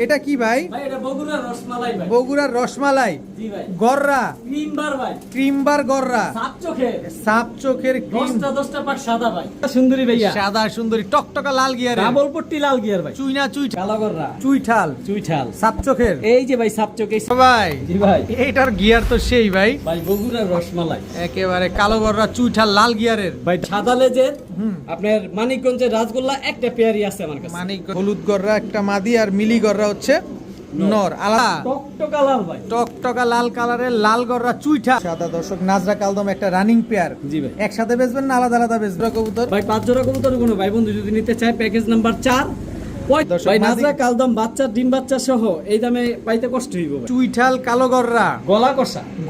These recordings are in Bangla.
এটা কি ভাই? ভাই এটা বগুড়ার রসমালাই ভাই। বগুড়ার রসমালাই। জি ভাই। গররা ক্রিমবার ভাই। ক্রিমবার গররা। সাপ চোখের ক্রিম। 10টা পাক সাদা ভাই। সুন্দরী ভাইয়া। সাদা সুন্দরী টকটকা লাল গিয়ারে। ডাবল পট্টি লাল গিয়ার ভাই। চুইনা চুই কালো গররা। চুইঠাল সাপ চোখের। এই যে ভাই সাপ চোখে। ভাই জি ভাই। এইটার গিয়ার তো সেই ভাই। ভাই বগুড়ার রসমালাই। একেবারে কালো গররা চুইঠাল লাল গিয়ারের। ভাই সাদা লেজের আপনার মানিকগঞ্জের রাসগোল্লা একটা পেয়ারই আছে আমার কাছে। মানিক হলুদ গররা একটা মাদি আর মিলি গররা হচ্ছে নর। আলাদা টকটকা লাল ভাই। টকটকা লাল কালারের লাল গররা চুইঠা। সাদা দর্শক নাজরা কালদম একটা রানিং পেয়ার। জি ভাই। একসাথে বেচবেন না আলাদা আলাদা বেচবেন কবুতর? ভাই 5 জোড়া কবুতর কোনো ভাই বন্ধু যদি নিতে চায় প্যাকেজ নাম্বার 4 ভাই নাজরা কালদম বাচ্চা ডিম বাচ্চা সহ এই দামে পাইতে কষ্ট হইব ভাই। চুইঠাল কালো গররা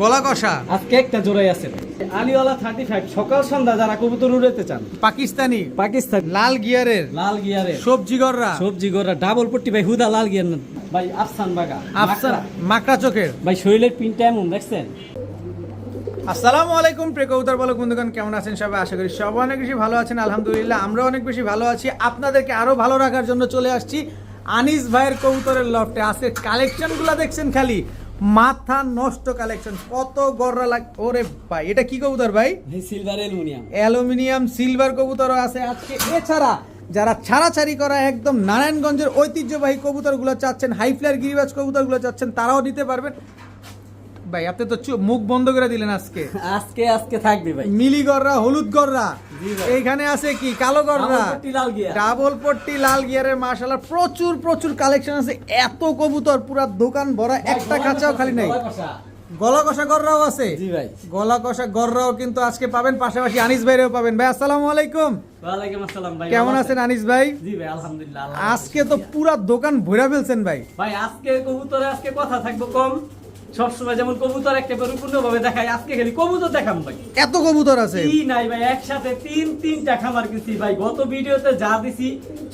গলা কষা আজকে একটা জোড়াই আছে আলিওয়ালা 35 সকাল সন্ধ্যা যারা কবুতর উড়াতে চান। পাকিস্তান লাল গিয়ারের সবজি গররা ডাবল পট্টি ভাই হুদা লাল গিয়ার না ভাই আফসান মাকড়া চোখের ভাই শরীরের পিনটা এমন দেখছেন। আসসালামু আলাইকুম প্রিয় কবুতর পালক বন্ধুগণ, কেমন আছেন সবাই? আশা করি সবাই অনেক বেশি ভালো আছেন। আলহামদুলিল্লাহ আমরা অনেক বেশি ভালো আছি। আপনাদেরকে আরো ভালো রাখার জন্য চলে আসছি আনিস ভাইয়ের কবুতরের লফটে। আজকে কালেকশনগুলো দেখছেন খালি মাথা নষ্ট কালেকশন। কত গররা ওরে ভাই, এটা কি কবুতর ভাই? সিলভার অ্যালুমিনিয়াম সিলভার কবুতরও আছে আজকে। এছাড়া যারা ছাড়াছাড়ি করা একদম নারায়ণগঞ্জের ঐতিহ্যবাহী কবুতরগুলো চাচ্ছেন, হাই ফ্লায়ার গিরিবাজ কবুতরগুলো চাচ্ছেন, তারাও নিতে পারবেন। ভাই আপনি তো মুখ বন্ধ করে দিলেন আজকে থাকবে ভাই মিলি গররা হলুদ গররা। এইখানে আছে কি কালো গররা ডাবল পট্টি লাল গিয়ারের। মাশাআল্লাহ প্রচুর কালেকশন আছে। এত কবুতর পুরো দোকান ভরা, একটা কাঁচাও খালি নাই। গলা কষা গররাও আছে। জি ভাই। গলা কষা গররাও কিন্তু আজকে পাবেন, পাশাপাশি আনিস ভাইরেও পাবেন। ভাই আসসালামু আলাইকুম। ওয়ালাইকুম আসসালাম ভাই। কেমন আছেন আনিস ভাই? জি ভাই আলহামদুলিল্লাহ। আজকে তো পুরো দোকান ভরা ফেলছেন ভাই। ভাই আজকে কবুতরে আজকে কথা থাকবো কম। সবসময় যেমন কবুতর একটা পরিপূর্ণভাবে দেখাই, আজকে খালি কবুতর দেখাম ভাই। এত কবুতর আছে কি নাই ভাই, একসাথে তিনটা খামার কিনছি ভাই। গত ভিডিওতে যা দিছি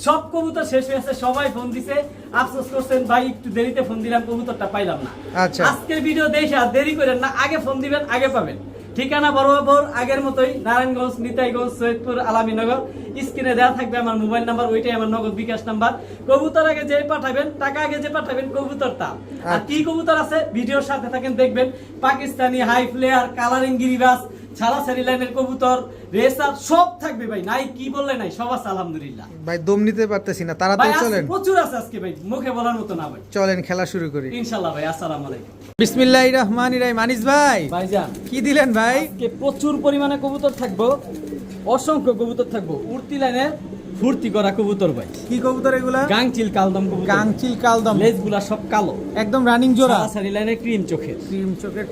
সব কবুতর শেষ হয়ে আছে, সবাই ফোন দিছে, আফসোস করছেন ভাই একটু দেরিতে ফোন দিলাম কবুতরটা পাইলাম না। আচ্ছা আজকের ভিডিও দেখে আর দেরি করেন না, আগে ফোন দিবেন আগে পাবেন। ঠিকানা বরাবর আগের মতোই নারায়ণগঞ্জ, নিতাইগঞ্জ, সৈয়দপুর, আলামিনগর। স্ক্রিনে দেওয়া থাকবে আমার মোবাইল নাম্বার, ওইটাই আমার নগদ বিকাশ নাম্বার। কবুতর আগে যে পাঠাবেন, টাকা আগে যে পাঠাবেন, কবুতর তা। আর কি কবুতর আছে ভিডিওর সাথে থাকেন দেখবেন। পাকিস্তানি হাই ফ্লেয়ার, কালারিং গিরিবাস, ছাড়াছাড়ি লাইনের কবুতর, রেসার সব থাকবে ভাই। নাই কি বললে নাই, সব আছে আলহামদুলিল্লাহ। ভাই দম নিতে পারতেছি না, তাড়াতাড়ি চলেন। প্রচুর আছে আজকে ভাই, মুখে বলার মতো না ভাই। চলেন খেলা শুরু করি ইনশাআল্লাহ ভাই। আসসালামু আলাইকুম। বিসমিল্লাহির রহমানির রহিম। আনিস ভাই ভাইজান কি দিলেন ভাই? আজকে প্রচুর পরিমাণে কবুতর থাকবো, অসংখ্য কবুতর থাকবো। উড়তি লাইনের ফুর্তি করা কবুতর ভাই। কি কবুতর এগুলা? গাংচিল কালদম কবুতর। গাংচিল কালদম, লেজগুলা সব কালো, একদম রানিং জোড়া। ছাড়াছাড়ি লাইনের ক্রিম চোখের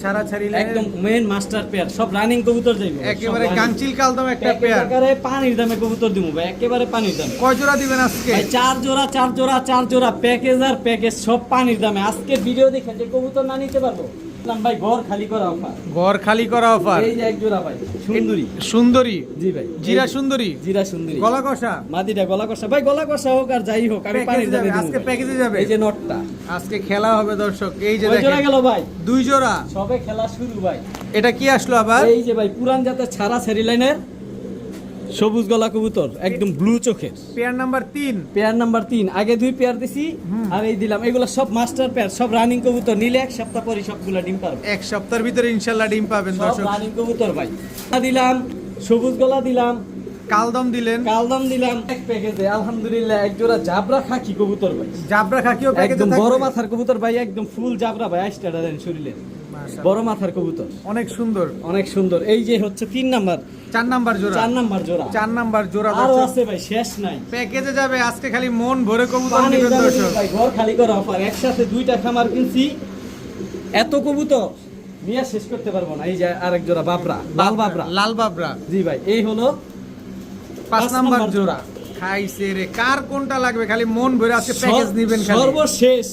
ছাড়াছাড়ি লাইনের একদম মেন মাস্টার পেয়ার, সব রানিং কবুতর যাইবো। একেবারে গাংচিল কালদম একটা পেয়ার। একেবারে পানির দামে কবুতর দিমু ভাই, একেবারে পানির দামে। কয় জোড়া দিবেন আজকে? ভাই 4 জোড়া প্যাকেজ আর প্যাকেজ সব পানির দামে। আজকে ভিডিও দেখে যে কবুতর না নিতে পারবো ভাই, ঘর খালি করা অফার। ঘর খালি করা অফার। এই যে এক জোড়া ভাই সুন্দরী। জি ভাই জিরা সুন্দরী। গলা কষা মাদিটা গলা কষা ভাই। গলা কষা হোক আর যাই হোক, আমি পানির দামে দিই। আজকে প্যাকেজে যাবে। এই যে নটটা আজকে খেলা হবে দর্শক। এই যে দেখেন জোড়া গেল ভাই, 2 জোড়া। সবে খেলা শুরু ভাই। এটা কি আসলো আবার? এই যে ভাই পুরান জাতের ছাড়াছাড়ি লাইনের সবুজ গলা কবুতর, একদম ব্লু চোখের। পেয়ার নাম্বার 3 আগে 2 পেয়ার দিছি আর এই দিলাম। এগুলো সব মাস্টার পেয়ার, সব রানিং কবুতর। নিলে 1 সপ্তাহ পরে সবগুলা ডিম পারবে। 1 সপ্তাহের ভিতরে ইনশাআল্লাহ ডিম পাবেন দর্শক। রানিং কবুতর ভাই দিলাম, সবুজ গলা দিলাম, কালদম দিলাম এক প্যাকেজে। আলহামদুলিল্লাহ এক জোড়া জাবরা খাকি কবুতর ভাই। জাবরা খাকিও প্যাকেজে একদম থাকবে। বড় মাথার কবুতর ভাই, একদম ফুল জাবরা ভাই। আইসটা দেন শরীরে, বড় মাথার কবুতর, অনেক সুন্দর। এই যে হচ্ছে 3 নাম্বার 4 নাম্বার জোড়া। 4 নাম্বার জোড়া আরো আছে ভাই, শেষ নাই। প্যাকেজে যাবে আজকে, খালি মন ভরে কবুতর নেবেন দর্শক। ভাই ঘর খালি করা অফার। একসাথে 2টা খামার কিনছি, এত কবুতর নিয়ে শেষ করতে পারবো না। এই যে আরেক জোড়া বাবরা, লাল বাবরা। জি ভাই এই হলো 5 নাম্বার জোড়া। খাইছে রে, কার কোনটা লাগবে খালি মন ভরে আজকে প্যাকেজ নেবেন খালি। সর্বশেষ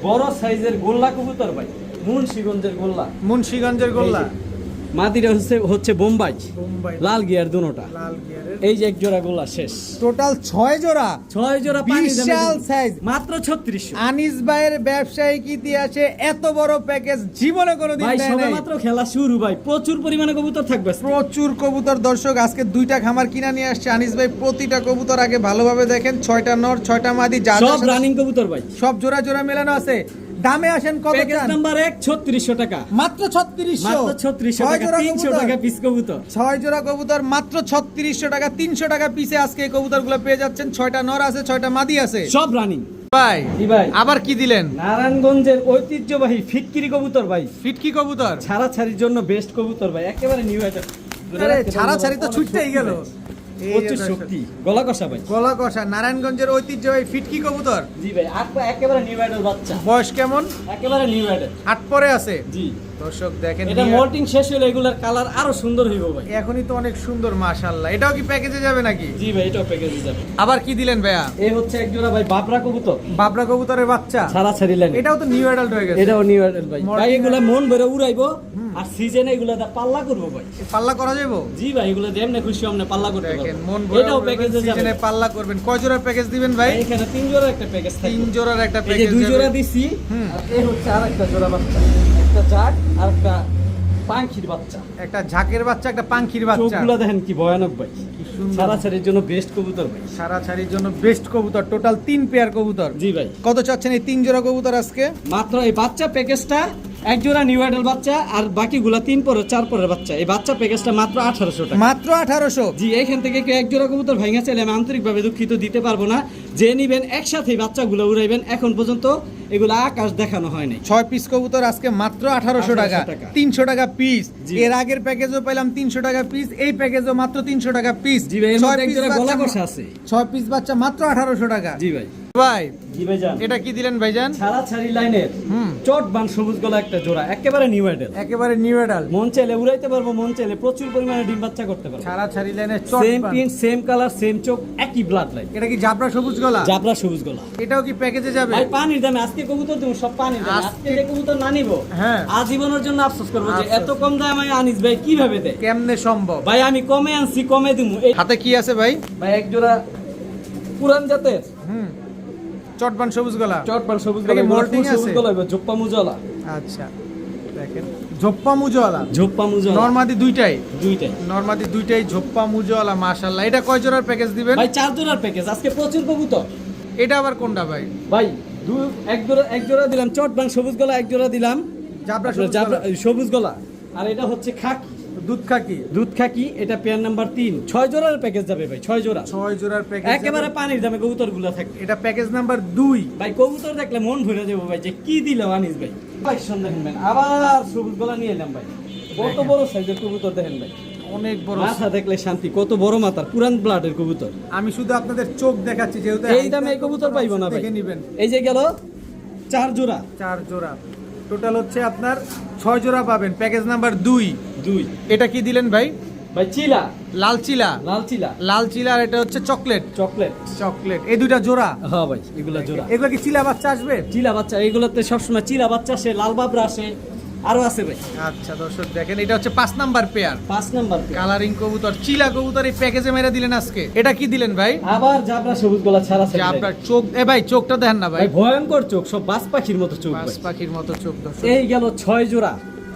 বড় সাইজের গোল্লা কবুতর ভাই, মুন্সিগঞ্জের গোল্লা। মাদিটা হচ্ছে বোম্বাই বোম্বাই লাল গিয়ার দুটোটা। লাল গিয়ারের এই যে এক জোড়া গোলা শেষ। টোটাল 6 জোড়া, 6 জোড়া পানি দামে বিশাল দেবো। সাইজ। মাত্র 3600। আনিস ভাইয়ের ব্যবসায়িক ইতিহাসে এত বড় প্যাকেজ জীবনে কোনোদিন ভাই দেয় সবে নাই। মাত্র খেলা শুরু ভাই, প্রচুর পরিমাণে কবুতর থাকবে আজকে। প্রচুর কবুতর। দর্শক আজকে 2টা খামার কিনা নিয়ে আসছে আনিস ভাই। প্রতিটা কবুতর আগে ভালোভাবে দেখেন, 6টা নর 6টা মাদি, যা যা সব রানিং কবুতর ভাই। সব জোড়া জোড়া মেলানো আছে। দামে আসেন কত প্যাকেজ চান? নাম্বার 1 3600 টাকা। মাত্র 3600। মাত্র 3600 ছয় টাকা, জোড়া 300 কবুতর। টাকা পিস কবুতর। 6 জোড়া কবুতর মাত্র 3600 টাকা, 300 টাকা পিসে আজকে এই কবুতরগুলো পেয়ে যাচ্ছেন। 6টা নর আছে, 6টা মাদি আছে। সব রানিং ভাই জি ভাই। আবার কি দিলেন? নারায়ণগঞ্জের ঐতিহ্যবাহী ফিটকিরি কবুতর ভাই, ফিটকি কবুতর। ছাড়া ছাড়ির জন্য বেস্ট কবুতর ভাই, একেবারে নিউ আইটেম। আরে ছাড়া ছাড়ি তো ছুটতেই গেল। এই যে প্রচুর দর্শক, শক্তি, গলা কষা ভাই। গলা কষা নারায়ণগঞ্জের ঐতিহ্যবাহী ফিটকি কবুতর। জি ভাই, একেবারে নিউ আইটেম বাচ্চা, বয়স কেমন? একেবারে নিউ আইটেম। 8 পরে আছে। জি, দর্শক দেখেন, এটা মোল্টিং শেষ হলে এগুলার কালার আরো সুন্দর হইব ভাই। এখনই তো অনেক সুন্দর মাশাআল্লাহ। এটাও কি প্যাকেজে যাবে নাকি? জি ভাই, এটাও প্যাকেজে যাবে। আবার কি দিলেন ভাইয়া? এই হচ্ছে এক জোড়া ভাই বাবরা কবুতর, বাবরা কবুতরের বাচ্চা। ছাড়া ছাড়ি লাইন। এটাও তো নিউ অ্যাডাল্ট হয়ে গেছে। এটাও নিউ আইটেম ভাই। Molting ভাই এগুলা মন ভরে উড়াইবো, আর সিজনে এগুলা দা পাল্লা করবো ভাই। পাল্লা করা যাবে? জি ভাই, এগুলা যেমনে খুশি আমরা পাল্লা করতে দেখেন পারবো। মন ভরে এটাও প্যাকেজে যাবে। সিজনে পাল্লা করবেন। কয় জোড়ার প্যাকেজ দিবেন ভাই? ভাই এখানে 3 জোড়া একটা প্যাকেজ থাকবে। 3 জোড়ার একটা এই যে প্যাকেজ 2 জোড়া যাবে। দিছি, হুম। আর এই হচ্ছে আরেকটা জোড়া বাচ্চা, একটা জাগ আর একটা পাখির বাচ্চা। একটা ঝাঁকের বাচ্চা, একটা পাখির বাচ্চা। চোখগুলা দেখেন কি ভয়ানক ভাই, কি সুন্দর। সারা ছাড়ির জন্য বেস্ট কবুতর ভাই। সারা ছাড়ির জন্য বেস্ট কবুতর। টোটাল 3 পেয়ার কবুতর। জি ভাই, কত চাচ্ছেন এই 3 জোড়া কবুতর আজকে? মাত্র এই বাচ্চা প্যাকেজটা, এক জোড়া নিউ আইডল বাচ্চা আর বাকিগুলা 3 পরের 4 পরের বাচ্চা, এই বাচ্চা প্যাকেজটা মাত্র 1800 টাকা। মাত্র 1800। জি, এখান থেকে কেউ এক জোড়া কবুতর ভাঙা চাইলে আমি আন্তরিকভাবে দুঃখিত, দিতে পারবো না। যে নিবেন একসাথে বাচ্চাগুলো উড়াইবেন। এখন পর্যন্ত এগুলো আকাশ দেখানো হয় নাই। 6 পিস কবুতর আজকে মাত্র 1800 টাকা। 1800 টাকা। 300 টাকা পিস। জি। এর আগের প্যাকেজও পেলাম 300 টাকা পিস, এই প্যাকেজও মাত্র 300 টাকা পিস। জি ভাই, এর 6 মধ্যে এক পিস জোড়া গলা বাচ্চা, কষা আছে। 6 পিস বাচ্চা মাত্র 1800 টাকা। জি ভাই। ভাই জি ভাই জান, এটা কি দিলেন ভাইজান? ছাড়া ছাড়ি লাইনের হুম। চট বান সবুজ গলা একটা জোড়া, একেবারে নিউ আইডল। একেবারে নিউ অ্যাডাল্ট। মন চাইলে উড়াইতে পারবো, মন চাইলে প্রচুর পরিমাণে ডিম বাচ্চা করতে পারবো। ছাড়া ছাড়ি লাইনে same print, same colour, same চোখ, একই ব্লাড লাইন। এটা কি জাবরা সবুজ গলা? জাবরা সবুজ গলা। এটাও কি প্যাকেজে যাবে? ভাই পানির দামে আজকে কবুতর দেবো, সব পানির দামে। আজকে যে কবুতর না নিবো, হ্যাঁ। আজীবনের জন্য আফসোস করবো যে আফসোস। এত কম দামে আনিস ভাই কিভাবে দেয়। কেমনে সম্ভব? ভাই আমি কমে আনছি, কমে দিমু। এই হাতে কি আছে ভাই? ভাই এক জোড়া পুরান জাতের হুম, চটবান সবুজ গলা। চটবান সবুজ এটা কি গলা, molting ফুল সবুজ আছে? গলা, জোপ্পা মুজলা। আচ্ছা দেখেন, ঝোপ্পা মুজওয়ালা। জোপ্পা মুজলা নরমাদি দুইটাই, দুইটাই। নরমাদি দুইটাই ঝোপ্পা মুজওয়ালা। মাশাআল্লাহ। এটা কয় জোড়ার প্যাকেজ দিবেন? ভাই 4 জোড়ার প্যাকেজ, আজকে প্রচুর কবুতর। এটা আবার কোনটা ভাই? ভাই এক জোড়া দিলাম চটবান সবুজ গলা, এক জোড়া দিলাম জাবরা আপনার সবুজ গলা। সবুজ গলা, আর এটা হচ্ছে খাকি, দুধ খাকি। দুধ খাকি। এটা পেয়ার নাম্বার 3। 6 জোড়ার প্যাকেজ যাবে ভাই, 6 জোড়া। 6 জোড়ার প্যাকেজ একেবারে পানির দামে কবুতর গুলা থাকবে। এটা প্যাকেজ নাম্বার 2। ভাই কবুতর দেখলে মন ভরে যাবো ভাই, যে কি দিল আনিস ভাই। কালেকশন দেখেন ভাই, আবার সবুজ গলা নিয়ে এলাম ভাই। কত বড় সাইজের কবুতর দেখেন ভাই, অনেক বড়। মাথা দেখলে শান্তি, কত বড় মাথার পুরান ব্লাডের কবুতর। আমি শুধু আপনাদের চোখ দেখাচ্ছি, যেহেতু এই দামে এই কবুতর পাইবো না ভাই। দেখে নেবেন। এই যে গেল 4 জোড়া, 4 জোড়া। টোটাল হচ্ছে আপনার 6 জোড়া পাবেন, প্যাকেজ নাম্বার 2। 2। এটা কি দিলেন ভাই? ভাই চিলা, লাল চিলা। লাল চিলা, লাল চিলা। আর এটা হচ্ছে চকলেট। চকলেট। চকলেট। এই দুইটা জোড়া। হ্যাঁ ভাই, এগুলা জোড়া। এগুলো কি চিলা বাচ্চা আসবে? চিলা বাচ্চা, এগুলোতে সবসময় চিলা বাচ্চা আসে, লাল বাবরা আসে, আরো আছে ভাই। আচ্ছা দর্শক দেখেন, এটা হচ্ছে 5 নাম্বার পেয়ার। 5 নাম্বার। কালারিং কবুতর, চিলা কবুতর এই প্যাকেজে মেরে দিলেন আজকে। এটা কি দিলেন ভাই? আবার জাবরা সবুজ গলা ছাড়া যে আপনার চোখ, ভাই চোখটা দেখেন না ভাই, ভাই ভয়ঙ্কর চোখ, সব বাজ পাখির মতো চোখ বাজ ভাই। পাখির মতো চোখ। দর্শক এই গেল 6 জোড়া,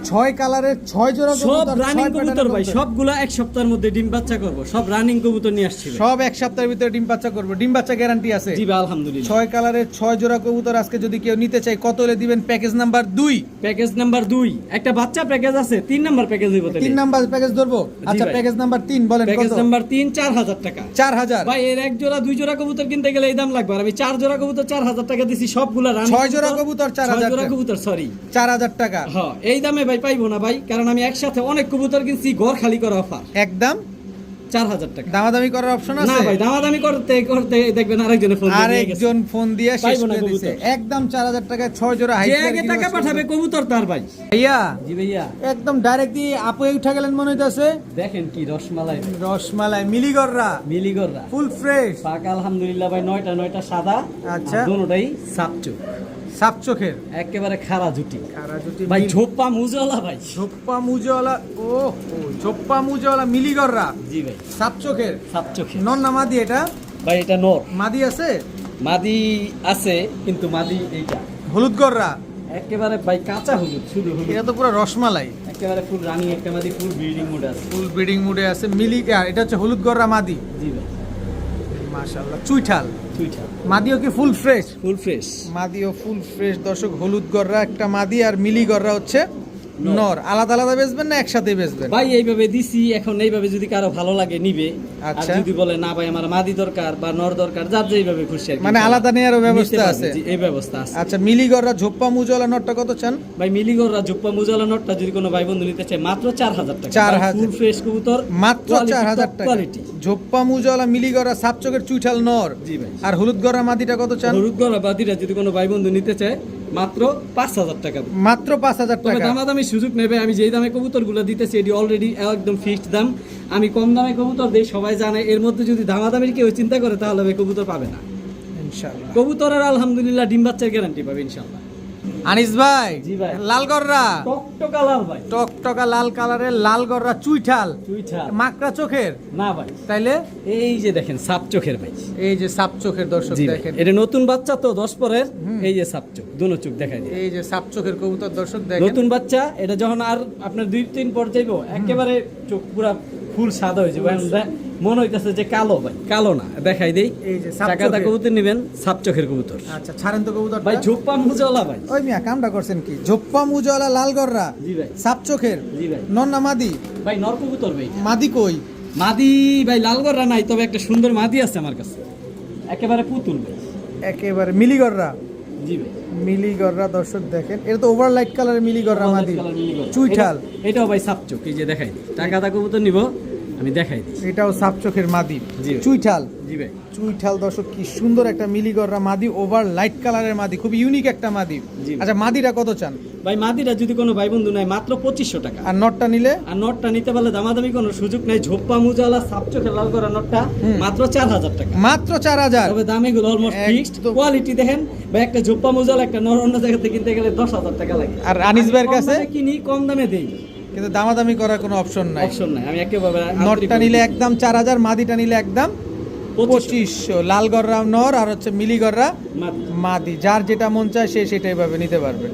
6 কালারের 6 জোড়া সব কবুতর, রানিং 6 কবুতর প্যাটার্নের ভাই। কবুতর। সবগুলা এক সপ্তাহের মধ্যে ডিম বাচ্চা করব, সব রানিং কবুতর নিয়ে আসছি ভাই। সব এক সপ্তাহের ভিতরে ডিম বাচ্চা করবো। ডিম বাচ্চা গ্যারান্টি আছে। জি ভাই, আলহামদুলিল্লাহ। 6 কালারের 6 জোড়া কবুতর আজকে যদি কেউ নিতে চায় কত হলে দিবেন? Package number 2। প্যাকেজ নাম্বার 2, একটা বাচ্চা প্যাকেজ আছে, 3 নাম্বার প্যাকেজ হইব তাহলে। 3 নাম্বার প্যাকেজ ধরবো। আচ্ছা ভাই। প্যাকেজ নাম্বার 3 বলেন প্যাকেজ কত? নাম্বার 3 4000 টাকা। 4000। ভাই এর এক জোড়া 2 জোড়া কবুতর কিনতে গেলে এই দাম লাগবে, আর আমি 4 জোড়া কবুতর 4000 টাকা দিছি, সবগুলা রানিং। 6 জোড়া কবুতর 4000 6 জোড়া টাকা। কবুতর, সরি 4000 টাকা। হ্যাঁ, এই দামে ভাই পাইবো না ভাই, কারণ আমি একসাথে অনেক কবুতর কিনছি, ঘর খালি করা অফার। একদম 4000 টাকা। দামাদামি করার অপশন না আছে? ভাই, দামাদামি করতে করতে দেখবেন আরেকজনে ফোন দিয়ে নিয়ে গেছে। আরেকজন ফোন দিয়ে শেষ পাইবো না করে দিছে। কবুতর। একদম 4000 টাকায় 6 জোড়া যে হাইট। আগে টাকা পাঠাবে কবুতর তার ভাই। ভাইয়া জি ভাইয়া, একদম ডাইরেক্ট দিয়ে আপে উঠা গেলেন মনে হইতাছে। দেখেন কি রসমালাই ভাই। রসমালাই মিলিগররা মিলিগররা ফুল ফ্রেশ। পাক আলহামদুলিল্লাহ ভাই, 9টা সাদা। আচ্ছা। আর দুটোটাই সাপচু। সাপ চোখের একেবারে খাড়া জুটি কারা জুটি ভাই ঝোপ্পা মুজলা ভাই ঝোপ্পা মুজওয়ালা ও ঝোপ্পা মুজওয়ালা মিলিগররা জি ভাই সাপ চোখের সাপ চোখে নন না মাদি এটা ভাই এটা নর মাদি আছে মাদি আছে কিন্তু মাদি এইটা হলুদ গররা একেবারে ভাই কাঁচা হলুদ শুধু হলুদ এটা তো পুরো রসমালাই একেবারে ফুল রানি একটা মাদি ফুল ব্রিডিং মোড আছে ফুল ব্রিডিং মুডে আছে আর এটা হচ্ছে হলুদ গররা মাদি জি ভাই মাশাআল্লাহ চুইঠাল সুইটা মাদিও কি ফুল ফ্রেশ ফুল ফ্রেশ মাদিও ফুল ফ্রেশ দর্শক হলুদ গররা একটা মাদি আর মিলি গররা হচ্ছে নর আলাদা আলাদা বেচবেন না একসাথে বেচবেন ভাই এইভাবে দিছি এখন এইভাবে যদি কারো ভালো লাগে নিবে আর আচ্ছা। যদি বলে না ভাই আমার মাদি দরকার বা নর দরকার যার যেইভাবে খুশি আর কি মানে আলাদা নেওয়ারও ব্যবস্থা নিতে পারবে, আছে জি, এই ব্যবস্থা আছে আচ্ছা মিলি গররা ঝোপ্পা মুজওয়ালা নটটা কত চান ভাই মিলিগররা জুপ্পা মুজালা নটটা যদি কোনো ভাই বন্ধু নিতে চায় মাত্র 4000 টাকা 4000 ফুল ফ্রেশ কবুতর মাত্র 4000 টাকা কোয়ালিটি ঝোপ্পা মুজওয়ালা মিলি গররা সাপ চোখের চুইঠাল নর জি ভাই আর হলুদ গররা মাদিটা কত চান হলুদ গড়া বাদিরা যদি কোনো ভাই বন্ধু নিতে চায় মাত্র 5000 টাকা মাত্র 5000 তবে টাকা দামাদামি সুযোগ নেবে আমি যেই দামে কবুতরগুলো দিতেছি এটি অলরেডি একদম ফিক্সড দাম আমি কম দামে কবুতর দেই সবাই জানে এর মধ্যে যদি দামাদামির কেউ চিন্তা করে তাহলে ভাই কবুতর পাবে না ইনশাআল্লাহ কবুতরের আলহামদুলিল্লাহ ডিম বাচ্চার গ্যারান্টি পাবে ইনশাআল্লাহ আনিস ভাই জি ভাই। লাল গররা টকটো কালার ভাই টকটকা লাল কালারের লাল গররা চুইঠাল চুইঠা মাকড়া চোখের না ভাই তাইলে এই যে দেখেন সাপ চোখের ভাই এই যে সাপ চোখের দর্শক জি ভাই। দেখেন এটা নতুন বাচ্চা তো 10 পরের এই যে সাপ চোখ দুনো চোখ দেখাই দিই এই যে সাপ চোখের কবুতর দর্শক দেখেন নতুন বাচ্চা এটা যখন আর আপনার 2-3 পর যাইবো একেবারে চোখ পুরা ফুল সাদা হয়ে যাবে মনে হইতাছে যে কালো ভাই কালো না দেখাই দেই এই যে সাপ টাকাটা চোখের। কবুতর নেবেন সাপ চোখের কবুতর আচ্ছা ছাড়েন তো কবুতর ভাই ঝোপ্পা মুজলা ভাই ওই মিয়া কামটা করছেন কি ঝোপ্পা মুজওয়ালা লাল গররা জি ভাই সাপ চোখের জি ভাই নন না মাদি ভাই নর কবুতর ভাই মাদি কই মাদি ভাই লালগড়রা নাই তবে একটা সুন্দর মাদি আছে আমার কাছে একেবারে পুতুল ভাই একেবারে মিলি গররা জি ভাই মিলি গররা দর্শক দেখেন এটা তো ওভার লাইট কালারের মিলি গররা মাদি চুইঠাল এটাও ভাই সাপ চোখ এই যে দেখাই দিই টাকাটা কবুতর নিব আমি দেখাই দিই এটাও সাপ চোখের মাদি জি ভাই। চুইঠাল জি ভাই চুইঠাল দর্শক কি সুন্দর একটা মিলি গররা মাদি ওভার লাইট কালারের মাদি খুব ইউনিক একটা মাদি জি। আচ্ছা মাদিটা কত চান ভাই মাদিরা যদি কোনো ভাই বন্ধু নাই মাত্র 2500 টাকা আর নটটা নিলে আর নটটা নিতে পারলে দামাদামি কোনো সুযোগ নাই ঝোপ্পা মুজালা সাপ চোখে লাল করা নটটা মাত্র 4000 টাকা মাত্র 4000 তবে দাম এগুলো অলমোস্ট ফিক্সড একদম। কোয়ালিটি দেখেন ভাই একটা ঝোপ্পা মুজালা একটা নর অন্য জায়গা থেকে কিনতে গেলে 10000 টাকা লাগে আর আনিস ভাইয়ের কম কাছে দামে কিনি কম দামে দেই কিন্তু দামাদামি করার কোনো অপশন নাই অপশন নাই আমি একেবারে নটটা নিলে একদম 4000 মাদিটা নিলে একদম 2500 লাল গররা নর আর হচ্ছে মিলি গররা মাদি যার যেটা মন চায় সে সেটাই ভাবে নিতে পারবে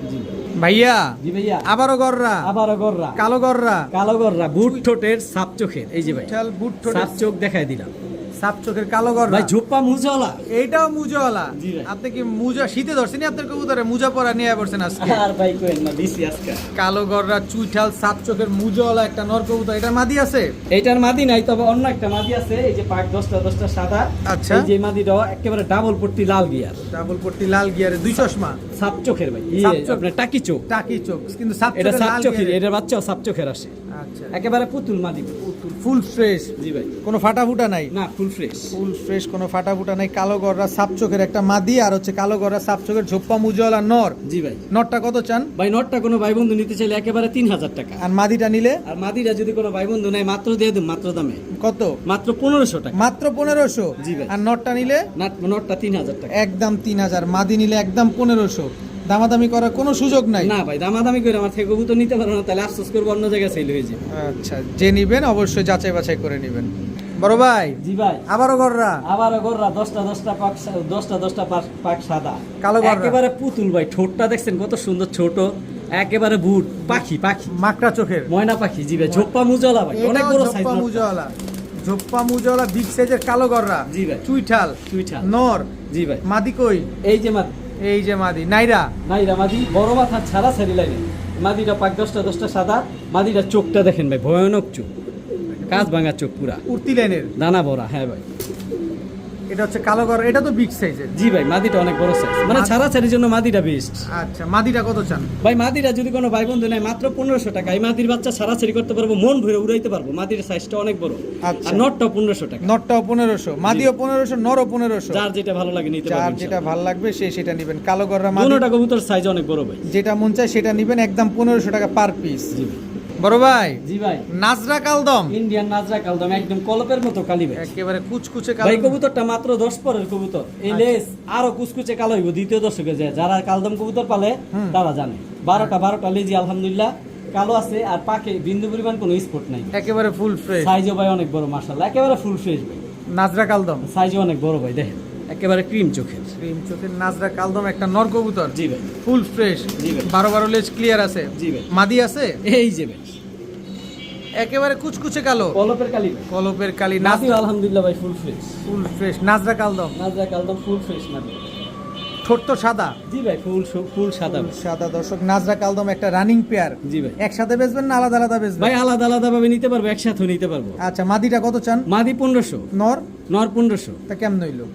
ভাইয়া জি ভাইয়া আবারও গররা আবারও গররা কালো গররা কালো গররা বুট ঠোঁটের সাপ চোখের এই যে ভাই চল বুট সাপ ঠোঁটের চোখ দেখাই দিলাম সাপ চোখের কালো গররা ভাই ঝোপ্পা মুজালা এইটাও মুজাওয়ালা জি ভাই। আপনি কি মুজা শীতে ধরছেন আপনার কবুতরে মুজা পরা নিয়ে পড়ছেন আজকে আর ভাই কোয়েন না দিছি আজকে কালো গররা চুইঠাল সাপ চোখের মুজাওয়ালা একটা নর কবুতর এটার মাদি আছে এইটার মাদি নাই তবে অন্য একটা মাদি আছে এই যে পাক 10টা সাদা আচ্ছা। এই যে মাদিটাও একেবারে ডাবল পট্টি লাল গিয়ার ডাবল পট্টি লাল গিয়ারে দুই চশমা সাপ চোখের ভাই সাপ চোখ। আপনার টাকি চোখ টাকি চোখ কিন্তু সাপ এটা চোখের সাপ লাল চোখের গিয়ারে। এটার বাচ্চাও সাপ চোখের আসে আচ্ছা একেবারে পুতুল মাদি ফুল ফ্রেশ জি ভাই কোনো ফাটা ফুটা নাই না ফুল ফ্রেশ ফুল ফ্রেশ কোনো ফাটা ফুটা নাই কালো গররা সাপ চোখের একটা মাদি আর হচ্ছে কালো গররা সাপ চোখের ঝোপ্পা মুজাওয়ালা নর জি ভাই নরটা কত চান ভাই নটটা কোনো ভাই বন্ধু নিতে চাইলে একেবারে 3000 টাকা আর মাদিটা নিলে আর মাদিরা যদি কোনো ভাই বন্ধু নাই মাত্র দিয়ে দেব মাত্র দামে কত মাত্র 1500 টাকা মাত্র 1500 জি ভাই। আর নটটা নিলে নটটা 3000 টাকা একদম 3000 মাদি নিলে একদম 1500 দামাদামি করার কোনো সুযোগ নাই না ভাই দামাদামি করে আমার থেকে কবুতর নিতে পারো না তাহলে আফসোস করবো অন্য জায়গায় সেল হয়ে যাবে আচ্ছা যে নিবেন অবশ্যই যাচাই বাছাই করে নিবেন বড় ভাই জি ভাই আবারও গররা আবারও গররা 10টা পাক 10টা পাক সাদা কালো গররা। একেবারে পুতুল ভাই ঠোঁটটা দেখছেন কত সুন্দর ছোট একেবারে বুট পাখি মাকড়া চোখের ময়না পাখি জি ভাই ঝোপ্পা মুজলা ভাই অনেক এটাও বড় ঝোপ্পা সাইজ মুজাওয়ালা ঝোপ্পা মুজাওয়ালা বিগ সাইজের কালো গররা জি ভাই। চুইঠাল চুইঠাল। নর জি ভাই মাদি কই এই যে মাদি এই যে মাদি নাইরা নাইরা মাদি বড় মাথা ছাড়া ছাড়ি লাগে মাদিটা পাক 10টা সাদা মাদিটা চোখটা দেখেন ভাই ভয়ানক চোখ কাজ ভাঙা চোখ পুরা উর্তি লাইনের দানা ভরা হ্যাঁ ভাই এটা হচ্ছে কালো গররা এটা তো বিগ সাইজের জি ভাই মাদিটা অনেক বড় সাইজ মানে ছাড়া ছাড়ির জন্য মাদিটা বেস্ট আচ্ছা মাদিটা কত চান ভাই মাদিরা যদি কোনো ভাই বন্ধু নেয় মাত্র 1500 টাকা এই মাদির বাচ্চা ছাড়াছাড়ি করতে পারবো মন ভরে উড়াইতে পারবো মাদির সাইজটা অনেক বড় আচ্ছা। আর নটটাও 1500 টাকা নটটাও 1500 মাদিও 1500 নরও 1500 যার যেটা ভালো লাগে নিতে যার পারবেন যেটা ভালো লাগবে সে সেটা নেবেন কালো গররা মাদি দুটোটা কবুতর সাইজ অনেক বড় ভাই যেটা মন চায় সেটা নেবেন একদম 1500 টাকা পার পিস জি ভাই। বড় ভাই জি ভাই, নাজরা কালদম ইন্ডিয়ান নাজরা কালদম একদম কলপের মতো কালি ভাই। একেবারে কুচকুচে ভাই কালো। কবুতরটা মাত্র 10 পরের কবুতর, এই আচ্ছা। লেস আরো কুচকুচে কালো হইব দ্বিতীয় দর্শকে যায়, যারা কালদম কবুতর পালে তারা জানে। 12টা লেজি আলহামদুলিল্লাহ কালো আছে, আর পাকে বিন্দু পরিমাণ কোনো স্পট নাই। একেবারে ফুল ফ্রেশ সাইজও ভাই অনেক বড় মাশাআল্লাহ, একেবারে ফুল ফ্রেশ ভাই। নাজরা কালদম, সাইজও অনেক বড় ভাই, দেখেন একেবারে ক্রিম চোখের। ক্রিম চোখের নাজরা কালদম একটা নর কবুতর, জি ভাই, ফুল ফ্রেশ, জি ভাই। 12 লেজ ক্লিয়ার আছে, জি ভাই। মাদি আছে, এই যে ভাই একেবারে কুচকুচে কালো, কলপের কালি ভাই। কলপের কালি, নাতিও আলহামদুলিল্লাহ ভাই ফুল ফ্রেশ। ফুল ফ্রেশ নাজরা কালদম। নাজরা কালদম ফুল ফ্রেশ নাতি। ঠোঁট তো সাদা, জি ভাই ফুল সাদা ভাই। সাদা। দর্শক নাজরা কালদম একটা রানিং পেয়ার, জি ভাই। একসাথে বেচবেন না আলাদা আলাদা বেচবেন? ভাই আলাদা আলাদা ভাবে নিতে পারবো, একসাথেও নিতে পারবো। আচ্ছা, মাদিটা কত চান? মাদি 1500, নর নর 1500, তা কেমন হইলো?